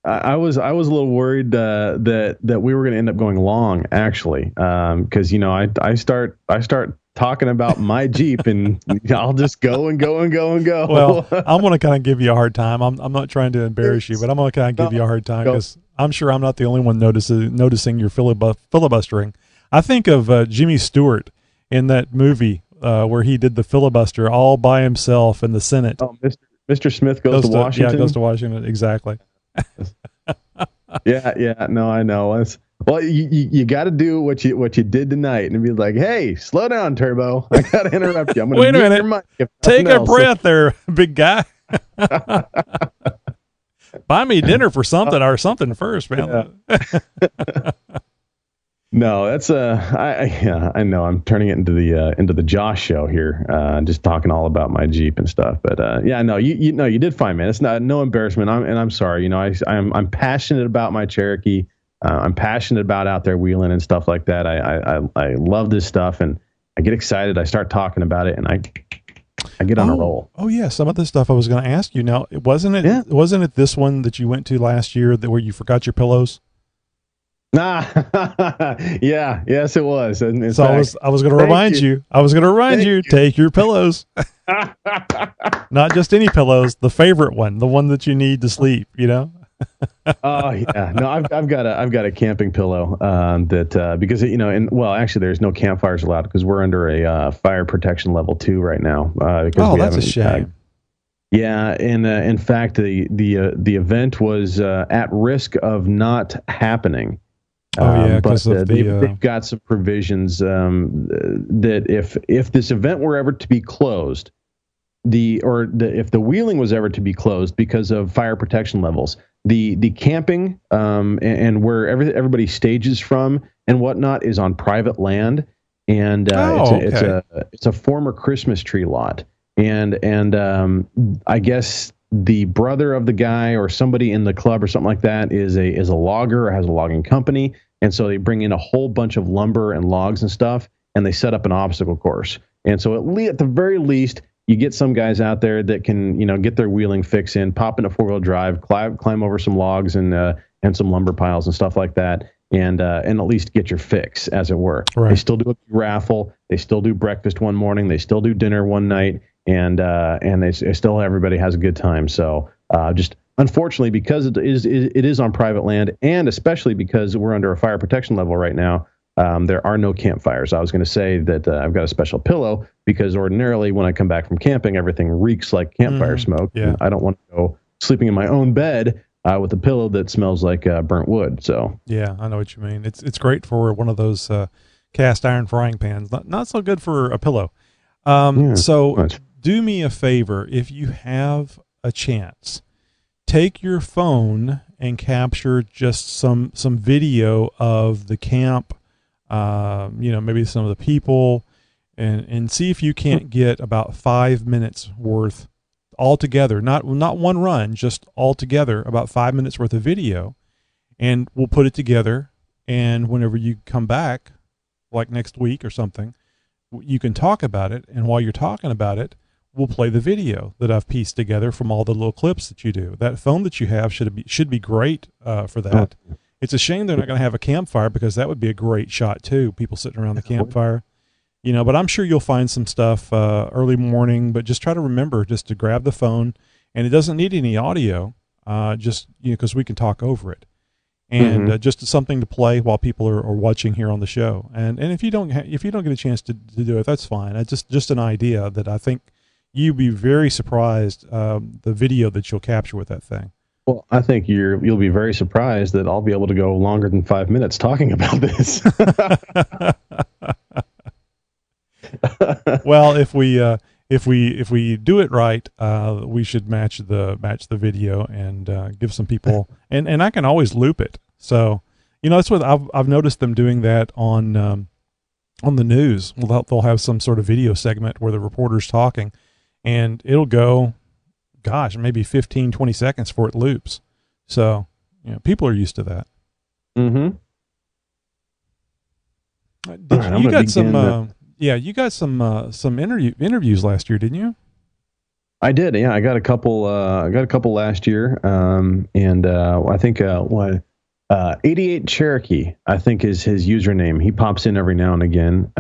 I was a little worried that we were going to end up going long, actually, because I start talking about my Jeep and I'll just go and go and go and go. Well, I'm going to kind of give you a hard time. I'm not trying to embarrass you, but I'm going to kind of give you a hard time because I'm sure I'm not the only one noticing your filibustering. I think of Jimmy Stewart in that movie where he did the filibuster all by himself in the Senate. Oh, Mr. Smith goes to Washington. Yeah, goes to Washington. Exactly. Yeah. No, I know. Well, you got to do what you did tonight and be like, hey, slow down, Turbo. I got to interrupt you. I'm going to wait a minute. Take a breath there, big guy. Buy me dinner for something or something first, man. Yeah. No, that's I know I'm turning it into the Josh show here, just talking all about my Jeep and stuff. But no, you did fine, man. It's no embarrassment. I'm sorry. I'm passionate about my Cherokee. I'm passionate about out there wheeling and stuff like that. I love this stuff and I get excited. I start talking about it and I get on a roll. Oh yeah, some of the stuff I was going to ask you. Now, wasn't it this one that you went to last year where you forgot your pillows? Nah, yeah, yes, it was. And so I was going to remind you. I was going to remind you. Take your pillows, not just any pillows. The favorite one, the one that you need to sleep. Oh yeah, no, I've got a camping pillow that because actually there's no campfires allowed because we're under a fire protection level 2 right now. Because that's a shame. Yeah, and in fact the event was at risk of not happening. Because they've got some provisions that if this event were ever to be closed, if the wheeling was ever to be closed because of fire protection levels, the camping and where everybody stages from and whatnot is on private land, and it's a former Christmas tree lot, and I guess the brother of the guy or somebody in the club or something like that is a logger or has a logging company. And so they bring in a whole bunch of lumber and logs and stuff, and they set up an obstacle course. And so at the very least, you get some guys out there that can, get their wheeling fix in, pop into 4-wheel drive, climb over some logs and some lumber piles and stuff like that. And at least get your fix, as it were. Right. They still do a raffle. They still do breakfast one morning. They still do dinner one night. And everybody has a good time. So just unfortunately, because it is on private land, and especially because we're under a fire protection level right now, there are no campfires. I was going to say that I've got a special pillow because ordinarily when I come back from camping, everything reeks like campfire smoke. Yeah. I don't want to go sleeping in my own bed with a pillow that smells like burnt wood. So yeah, I know what you mean. It's great for one of those cast iron frying pans. Not so good for a pillow. Do me a favor, if you have a chance, take your phone and capture just some video of the camp, maybe some of the people, and see if you can't get about 5 minutes worth altogether, not one run, just altogether about 5 minutes worth of video, and we'll put it together, and whenever you come back, like next week or something, you can talk about it, and while you're talking about it, we'll play the video that I've pieced together from all the little clips that you do. That phone that you have should be great for that. Oh. It's a shame they're not going to have a campfire because that would be a great shot too. People sitting around the campfire, but I'm sure you'll find some stuff early morning, but just try to remember just to grab the phone, and it doesn't need any audio, because we can talk over it. And just something to play while people are watching here on the show. And if you don't get a chance to do it, that's fine. It's just an idea that I think you'd be very surprised the video that you'll capture with that thing. Well, I think you'll be very surprised that I'll be able to go longer than 5 minutes talking about this. Well, if if we do it right, we should match the video and give some people, and I can always loop it. So, that's what I've noticed them doing that on the news. They'll have some sort of video segment where the reporter's talking, and it'll go, gosh, maybe 15, 20 seconds before it loops. So, people are used to that. Mm-hmm. You got some interviews last year, didn't you? I did. Yeah, I got a couple. Last year. I think 88 Cherokee, I think, is his username. He pops in every now and again.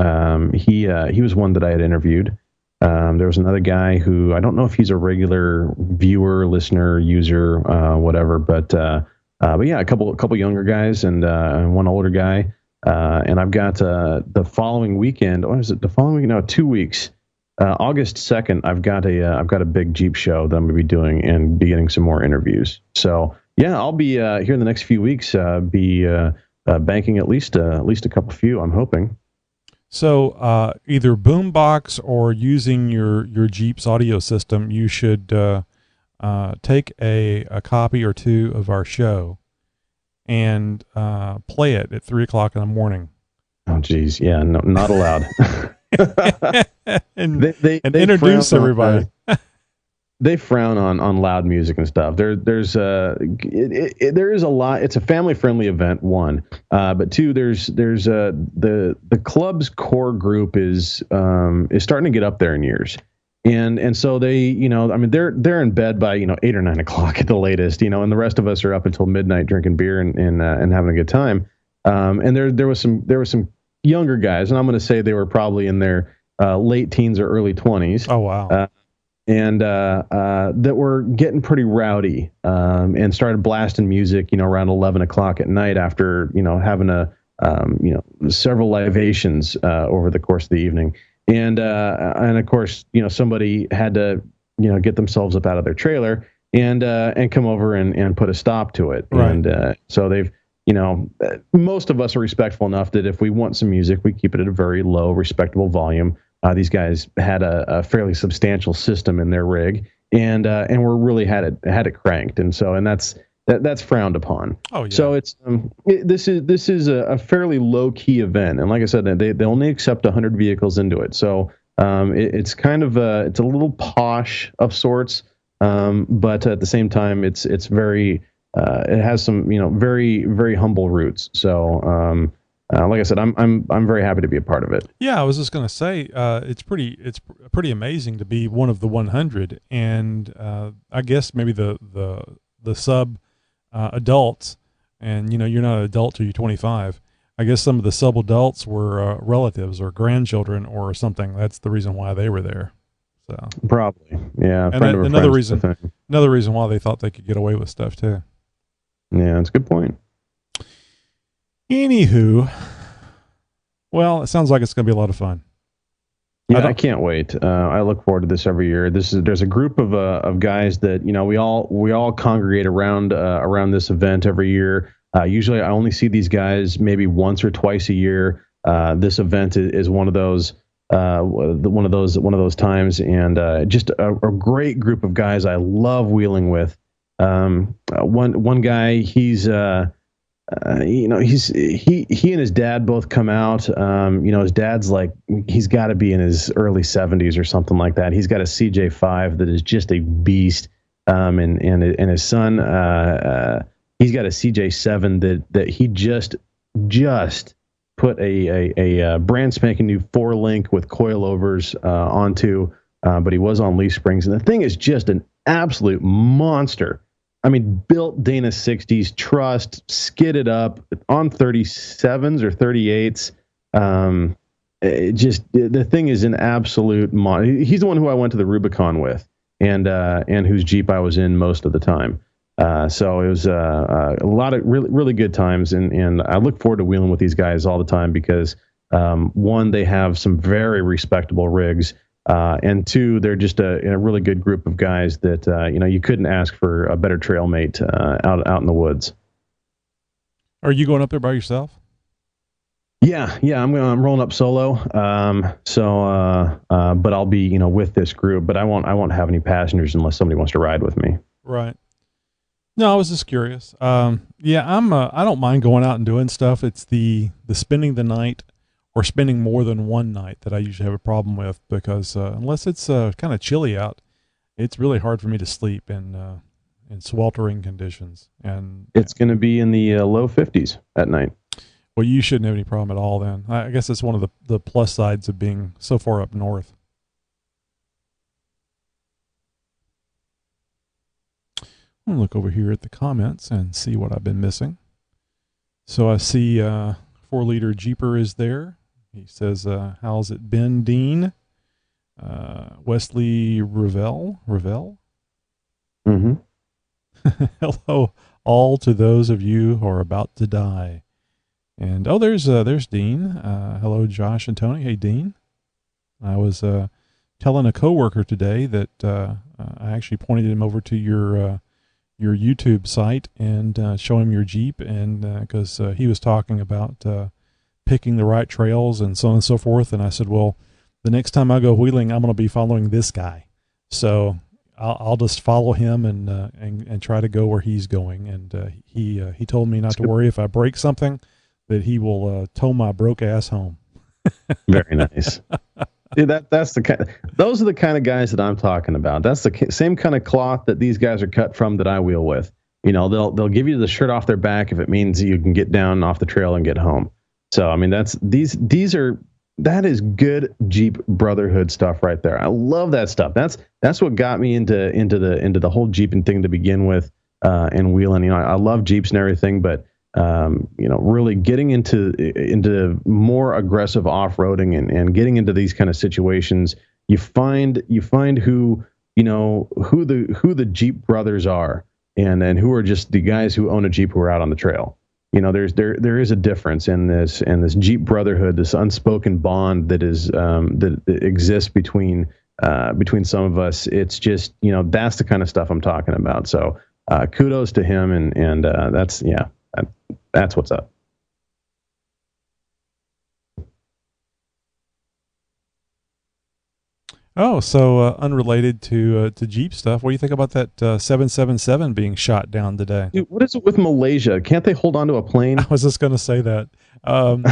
He was one that I had interviewed. There was another guy who I don't know if he's a regular viewer, listener, user, whatever. But yeah, a couple younger guys and one older guy. And I've got the following weekend. Or is it the following week? No, 2 weeks. August 2nd. I've got a big Jeep show that I'm going to be doing and be getting some more interviews. So yeah, I'll be here in the next few weeks. Banking at least a few. I'm hoping. So either boombox or using your Jeep's audio system, you should take a copy or two of our show and play it at 3:00 in the morning. Oh, geez. Yeah, no, not allowed. and they introduce everybody. They frown on loud music and stuff. There is a lot. It's a family friendly event. One, but two, there's the club's core group is starting to get up there in years, and so they they're in bed by 8 or 9 o'clock at the latest, and the rest of us are up until midnight drinking beer and having a good time. And there was some younger guys, and I'm going to say they were probably in their late teens or early 20s. Oh wow. And that were getting pretty rowdy, and started blasting music, around 11 o'clock at night after, having several libations over the course of the evening. And of course, somebody had to, get themselves up out of their trailer and come over and put a stop to it. Right. And so they've, most of us are respectful enough that if we want some music, we keep it at a very low, respectable volume. These guys had a fairly substantial system in their rig, and we're really had it cranked, and that's frowned upon. Oh yeah. So it's this is a fairly low key event, and like I said, they only accept 100 vehicles into it. So it's kind of it's a little posh of sorts, but at the same time, it's very it has some very, very humble roots. So. Like I said, I'm very happy to be a part of it. Yeah, I was just going to say it's pretty amazing to be one of the 100, and I guess maybe the sub adults, and you're not an adult till you're 25. I guess some of the sub adults were relatives or grandchildren or something. That's the reason why they were there. So probably, yeah. And another reason why they thought they could get away with stuff too. Yeah, that's a good point. Anywho, well, it sounds like it's going to be a lot of fun. Yeah, I can't wait. I look forward to this every year. There's a group of guys that we all congregate around this event every year. Usually, I only see these guys maybe once or twice a year. This event is one of those times, and just a great group of guys I love wheeling with. One guy, he and his dad both come out. His dad's he's got to be in his early 70s or something like that. He's got a CJ5 that is just a beast. And his son, he's got a CJ7 that he just put a brand spanking new 4-link with coilovers onto, but he was on leaf springs, and the thing is just an absolute monster. I mean, built Dana 60s, trussed, skidded up on 37s or 38s. The thing is an absolute he's the one who I went to the Rubicon with, and whose Jeep I was in most of the time. So it was a lot of really, really good times, and I look forward to wheeling with these guys all the time because one, they have some very respectable rigs. And two, they're just a really good group of guys that you couldn't ask for a better trail mate out in the woods. Are you going up there by yourself? Yeah, I'm rolling up solo. But I'll be, with this group, but I won't have any passengers unless somebody wants to ride with me. Right. No, I was just curious. I don't mind going out and doing stuff. It's the spending the night or spending more than one night that I usually have a problem with, because unless it's kind of chilly out, it's really hard for me to sleep in sweltering conditions. And it's going to be in the low 50s at night. Well, you shouldn't have any problem at all then. I guess it's one of the plus sides of being so far up north. I'll look over here at the comments and see what I've been missing. So I see 4-liter Jeeper is there. He says, how's it been, Dean? Wesley Ravel? Mm-hmm. Hello all to those of you who are about to die. And there's Dean. Hello, Josh and Tony. Hey, Dean. I was telling a coworker today that I actually pointed him over to your YouTube site and show him your Jeep, and because he was talking about picking the right trails and so on and so forth. And I said, well, the next time I go wheeling, I'm going to be following this guy. So I'll just follow him and try to go where he's going. And he told me not to worry if I break something, that he will tow my broke ass home. Very nice. Dude, those are the kind of guys that I'm talking about. That's the same kind of cloth that these guys are cut from that I wheel with. They'll give you the shirt off their back if it means you can get down off the trail and get home. So I mean, that is good Jeep brotherhood stuff right there. I love that stuff. That's what got me into the whole Jeeping thing to begin with, and wheeling. I love Jeeps and everything, but really getting into more aggressive off-roading and getting into these kind of situations, you find who the Jeep brothers are, and who are just the guys who own a Jeep who are out on the trail. There is a difference in this Jeep brotherhood, this unspoken bond that exists between some of us. It's just, that's the kind of stuff I'm talking about. So kudos to him, and that's what's up. Oh, so unrelated to Jeep stuff. What do you think about that 777 being shot down today? Dude, what is it with Malaysia? Can't they hold on to a plane? I was just going to say that. I'm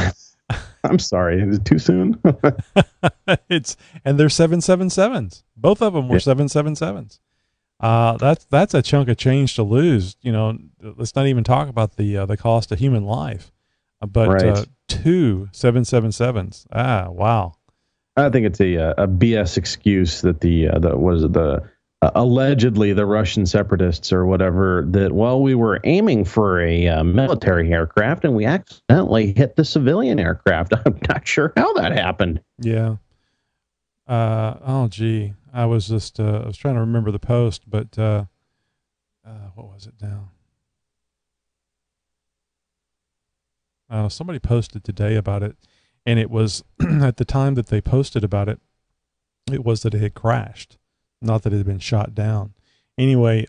sorry. Is it too soon? And they're 777s. Both of them were 777s. That's a chunk of change to lose. Let's not even talk about the cost of human life. But right. 2 777s. Wow. I think it's a BS excuse that allegedly the Russian separatists or whatever, that, well, we were aiming for a military aircraft and we accidentally hit the civilian aircraft. I'm not sure how that happened. Yeah. Oh gee, I was just I was trying to remember the post, but what was it now? Somebody posted today about it. And it was at the time that they posted about it, it was that it had crashed, not that it had been shot down. Anyway,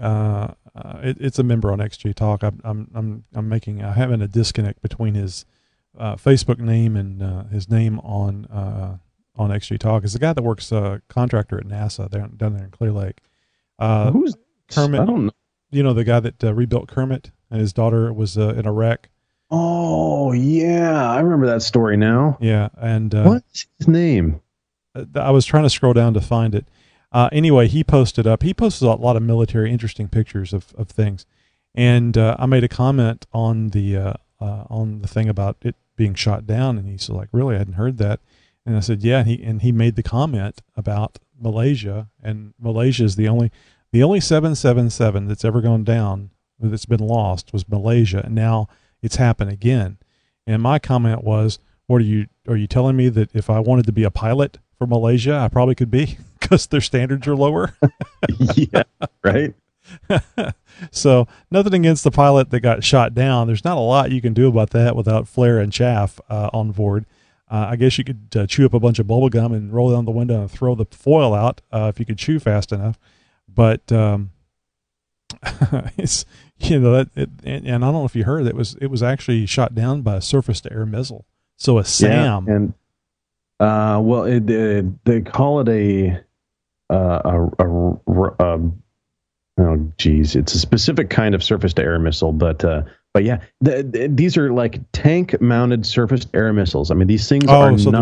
it's a member on XJ Talk. I'm having a disconnect between his Facebook name and his name on XJ Talk. It's the guy that works contractor at NASA down there in Clear Lake. Who's Kermit? I don't know. The guy that rebuilt Kermit, and his daughter was in a wreck. Oh, yeah. I remember that story now. Yeah. And what's his name? I was trying to scroll down to find it. Anyway, he posted a lot of military interesting pictures of things. And I made a comment on the thing about it being shot down. And he's like, really? I hadn't heard that. And I said, yeah. And he made the comment about Malaysia. And Malaysia is the only 777 that's ever gone down, that's been lost, was Malaysia. And now it's happened again. And my comment was, are you telling me that if I wanted to be a pilot for Malaysia, I probably could be, because their standards are lower? Yeah, right. So nothing against the pilot that got shot down. There's not a lot you can do about that without flare and chaff on board. I guess you could chew up a bunch of bubble gum and roll down the window and throw the foil out if you could chew fast enough. But it's, and I don't know if you heard, it was actually shot down by a surface to air missile. So a SAM. Yeah, and well, they call it oh geez, it's a specific kind of surface-to-air missile, but yeah, these are like tank-mounted surface-to-air missiles. I mean, these things are so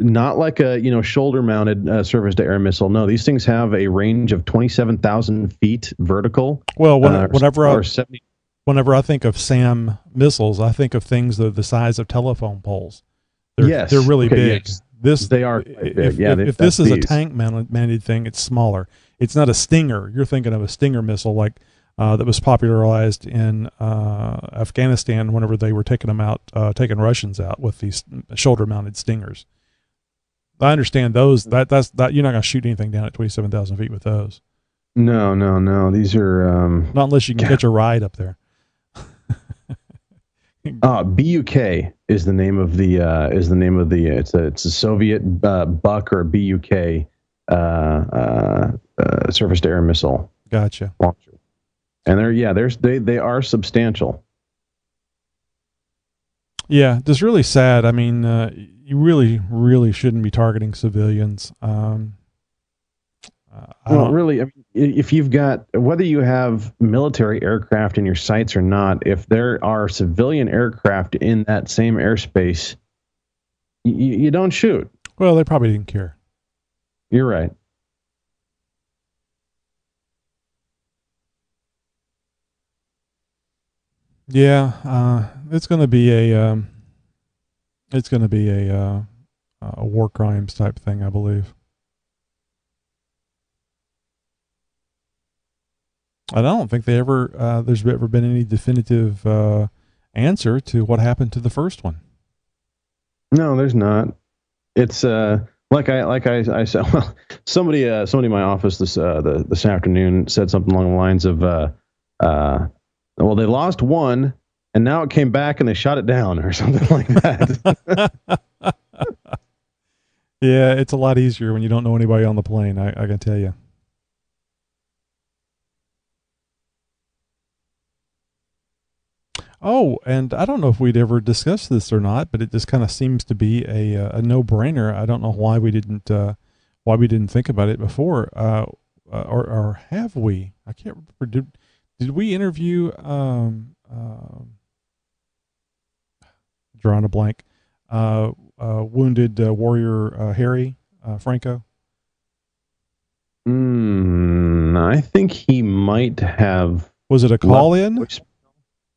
not like a shoulder-mounted surface-to-air missile. No, these things have a range of 27,000 feet vertical. Well, whenever I think of SAM missiles, I think of things that are the size of telephone poles. They're really big. Yes. They are quite big. If this is a tank-mounted thing, it's smaller. It's not a Stinger. You're thinking of a Stinger missile like that was popularized in Afghanistan whenever they were taking Russians out with these shoulder-mounted Stingers. I understand those. That's you're not going to shoot anything down at 27,000 feet with those. No. These are not unless you can catch a ride up there. BUK is the name of the it's a Soviet Buck or BUK surface to air missile. Gotcha. Launcher. And they are substantial. Yeah, it's really sad. I mean, you really shouldn't be targeting civilians. Really, I mean, if you've got, whether you have military aircraft in your sights or not, if there are civilian aircraft in that same airspace, you don't shoot. Well, they probably didn't care. You're right. Yeah, it's going to be a war crimes type thing, I believe. I don't think there's ever been any definitive answer to what happened to the first one. No, there's not. It's like I said. Well, somebody in my office this afternoon said something along the lines of, well, they lost one, and now it came back and they shot it down, or something like that. Yeah, it's a lot easier when you don't know anybody on the plane. I can tell you. Oh, and I don't know if we'd ever discussed this or not, but it just kind of seems to be a no-brainer. I don't know why we didn't think about it before, or have we? I can't remember. Did we interview? Drawing a blank. Wounded warrior Harry Franco. I think he might have. Was it a call-in?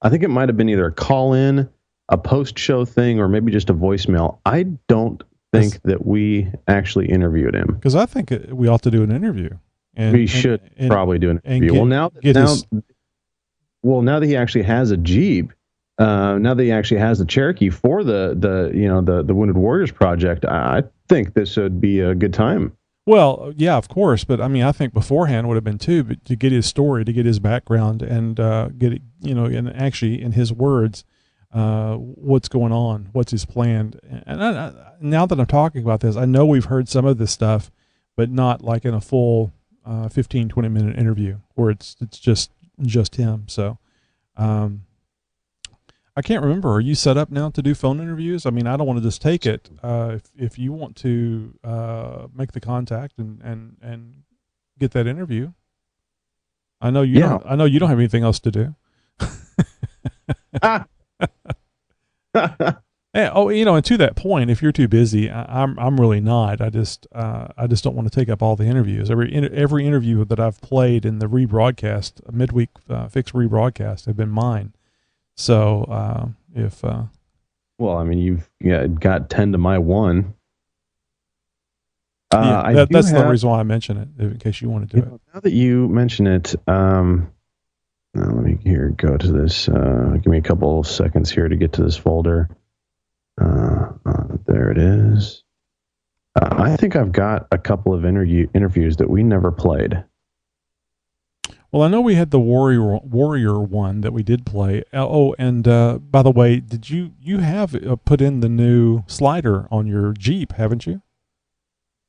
I think it might have been either a call-in, a post-show thing, or maybe just a voicemail. I don't think that we actually interviewed him. Because I think we ought to do an interview. We should probably do an interview. Now that he actually has a Jeep, now that he actually has the Cherokee for the Wounded Warriors Project, I think this would be a good time. Well, yeah, of course, but I mean, I think beforehand would have been too, but to get his story, to get his background, and get it, and actually in his words, what's going on, what's his plan. And now that I'm talking about this, I know we've heard some of this stuff, but not like in a full 15, 20-minute interview where it's just him. So, I can't remember. Are you set up now to do phone interviews? I mean, I don't want to just take it. If you want to make the contact and get that interview, I know you. Yeah. I know you don't have anything else to do. And to that point, if you're too busy, I'm really not. I just don't want to take up all the interviews. Every interview that I've played in the rebroadcast, midweek fixed rebroadcast, have been mine. So, well, I mean, you've got 10 to my 1. That's the reason why I mention it, in case you want to do it. Now that you mention it, let me go to this. Give me a couple of seconds here to get to this folder. There it is. I think I've got a couple of interviews that we never played. Well, I know we had the warrior one that we did play. Oh, and by the way, did you have put in the new slider on your Jeep, haven't you?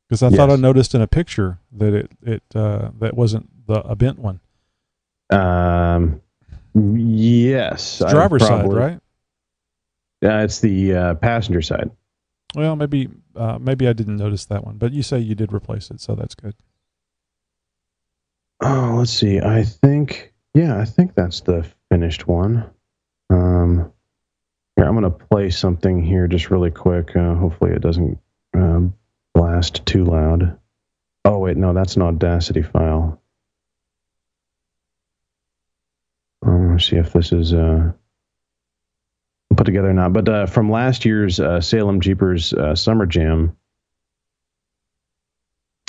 Because I thought I noticed in a picture that that wasn't a bent one. Yes, it's driver's side, right? It's the passenger side. Well, maybe I didn't notice that one, but you say you did replace it, so that's good. Oh, let's see. I think that's the finished one. Here, I'm going to play something here just really quick. Hopefully it doesn't blast too loud. Oh, wait, no, that's an Audacity file. Let's see if this is put together or not. But from last year's Salem Jeepers Summer Jam,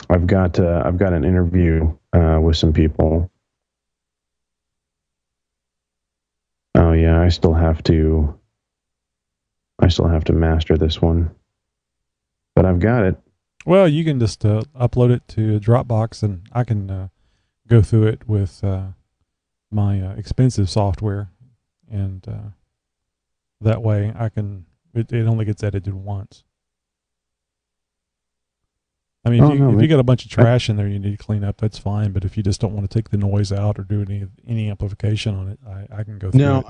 I've got an interview with some people. Oh yeah, I still have to master this one, but I've got it. Well, you can just upload it to Dropbox, and I can go through it with my expensive software, and that way it only gets edited once. I mean, if you got a bunch of trash in there you need to clean up, that's fine. But if you just don't want to take the noise out or do any amplification on it, I can go through it. No,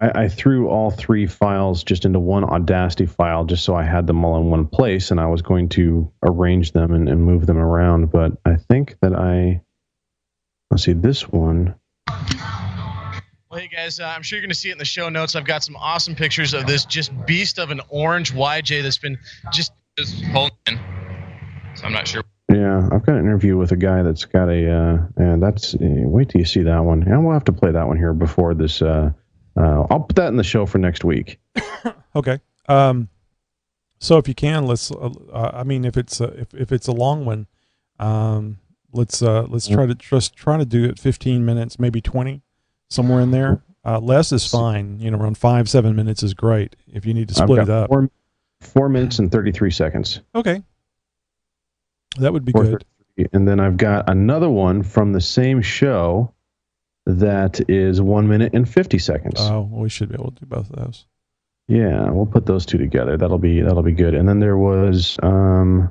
I threw all 3 files just into one Audacity file just so I had them all in one place, and I was going to arrange them and move them around. But I think that let's see, this one. Well, hey guys, I'm sure you're going to see it in the show notes. I've got some awesome pictures of this just beast of an orange YJ that's been just holding in. So I'm not sure. Yeah, I've got an interview with a guy that's got wait till you see that one. And we'll have to play that one here before this. I'll put that in the show for next week. Okay. So if you can, let's. I mean, if it's a long one, let's try to do it 15 minutes, maybe 20, somewhere in there. Less is fine. Around 5-7 minutes is great. If you need to split it up. 4 minutes and 33 seconds. Okay. That would be good. And then I've got another one from the same show that is 1 minute and 50 seconds. Oh, well, we should be able to do both of those. Yeah, we'll put those 2 together. That'll be good. And then there was and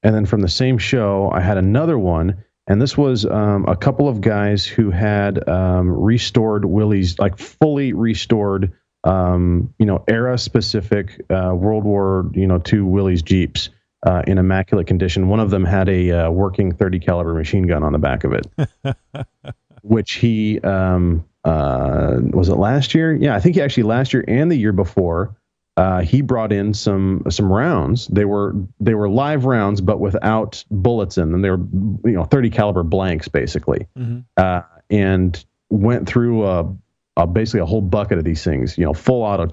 then from the same show, I had another one, and this was a couple of guys who had restored Willys, like fully restored era-specific World War II Willys Jeeps in immaculate condition. One of them had a working 30 caliber machine gun on the back of it, which he was it last year? Yeah, I think he actually last year and the year before he brought in some rounds. They were live rounds, but without bullets in them. They were 30 caliber blanks basically, and went through basically a whole bucket of these things, full auto,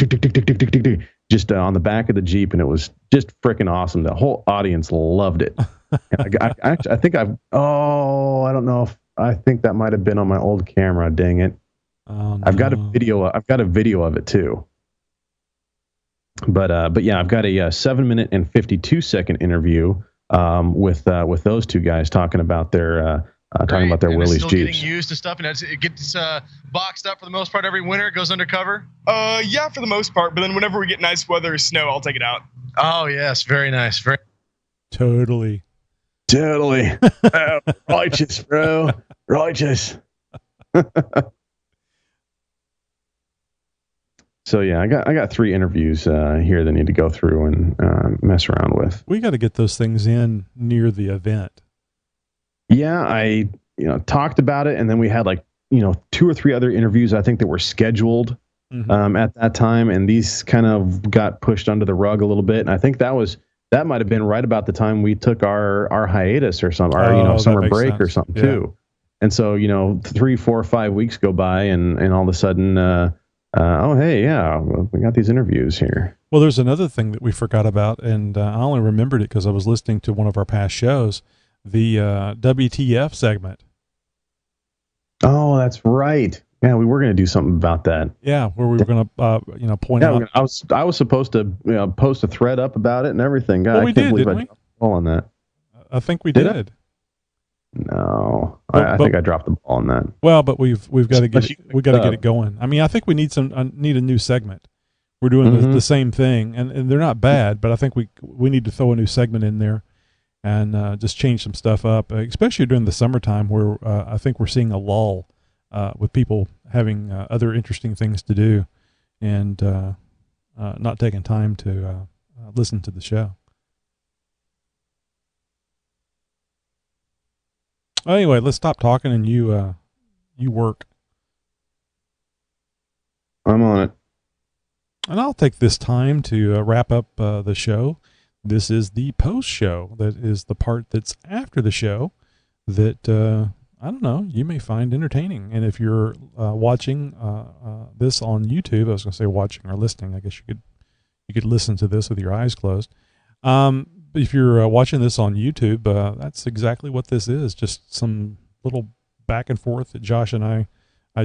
just on the back of the Jeep, and it was just freaking awesome. The whole audience loved it. I don't know if I think that might have been on my old camera. Dang it! Oh, no. I've got a video of it too. But yeah, I've got a 7 minute and 52 second interview with those 2 guys talking about their. Talking about their Willys Jeeps. Getting used to stuff, and it gets boxed up for the most part every winter. It goes undercover. Yeah, for the most part. But then whenever we get nice weather or snow, I'll take it out. Oh yes, very nice. Very totally. Oh, righteous, bro, righteous. So yeah, I got 3 interviews here that I need to go through and mess around with. We got to get those things in near the event. Yeah, I talked about it, and then we had 2 or 3 other interviews I think that were scheduled at that time, and these kind of got pushed under the rug a little bit. And I think that might have been right about the time we took our hiatus or something, our summer break or something too. And so 3, 4, 5 weeks go by, and all of a sudden, oh hey, yeah, we got these interviews here. Well, there's another thing that we forgot about, and I only remembered it because I was listening to one of our past shows. The WTF segment. Oh, that's right. Yeah, we were going to do something about that. Yeah, where we were going to point out. I was supposed to post a thread up about it and everything. God, well, we did, didn't we? Dropped the ball on that. I think we did. No, I think I dropped the ball on that. Well, but we've got to get it going. I mean, I think we need a new segment. We're doing the same thing, and they're not bad, but I think we need to throw a new segment in there. And just change some stuff up, especially during the summertime where I think we're seeing a lull with people having other interesting things to do and not taking time to listen to the show. Anyway, let's stop talking and you work. I'm on it. And I'll take this time to wrap up the show. This is the post show. That is the part that's after the show that, I don't know, you may find entertaining. And if you're watching this on YouTube, I was going to say watching or listening. I guess you could listen to this with your eyes closed. If you're watching this on YouTube, that's exactly what this is. Just some little back and forth that Josh and I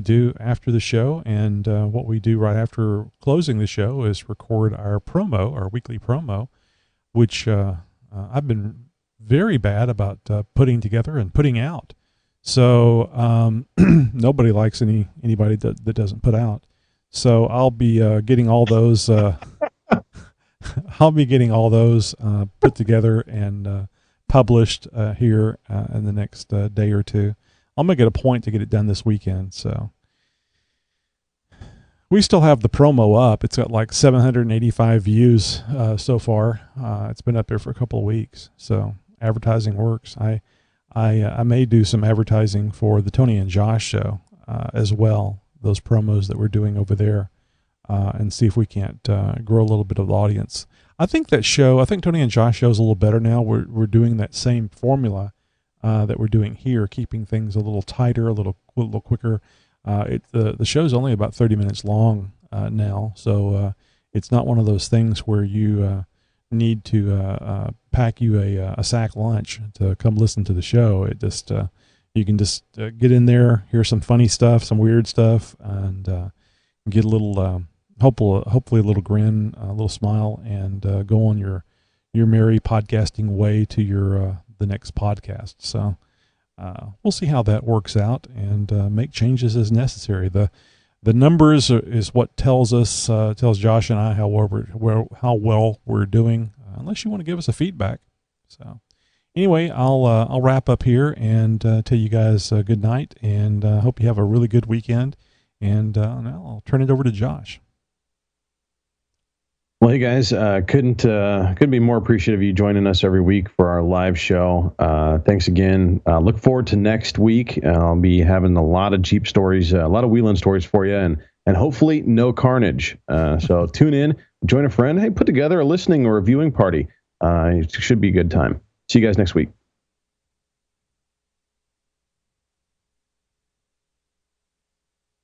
do after the show, and what we do right after closing the show is record our weekly promo, which I've been very bad about putting together and putting out. So nobody likes anybody that doesn't put out. So I'll be getting all those. I'll be getting all those put together and published here in the next day or two. I'll make it a point to get it done this weekend. So we still have the promo up. It's got like 785 views so far. It's been up there for a couple of weeks. So advertising works. I may do some advertising for the Tony and Josh show as well. Those promos that we're doing over there, and see if we can't grow a little bit of the audience. I think Tony and Josh show is a little better now. We're doing that same formula that we're doing here, keeping things a little tighter, a little quicker. The show's only about 30 minutes long now, so it's not one of those things where you need to pack you a sack lunch to come listen to the show. It just you can just get in there, hear some funny stuff, some weird stuff, and get a little hopefully a little grin, a little smile, and go on your merry podcasting way to your the next podcast. So we'll see how that works out and make changes as necessary. The numbers is what tells Josh and I how well we're doing, unless you want to give us a feedback. So anyway, I'll wrap up here and tell you guys good night, and hope you have a really good weekend. And now I'll turn it over to Josh. Well, hey guys, couldn't be more appreciative of you joining us every week for our live show. Thanks again. Look forward to next week. I'll be having a lot of Jeep stories, a lot of wheeling stories for you, and hopefully no carnage. So tune in, join a friend. Hey, put together a listening or a viewing party. It should be a good time. See you guys next week.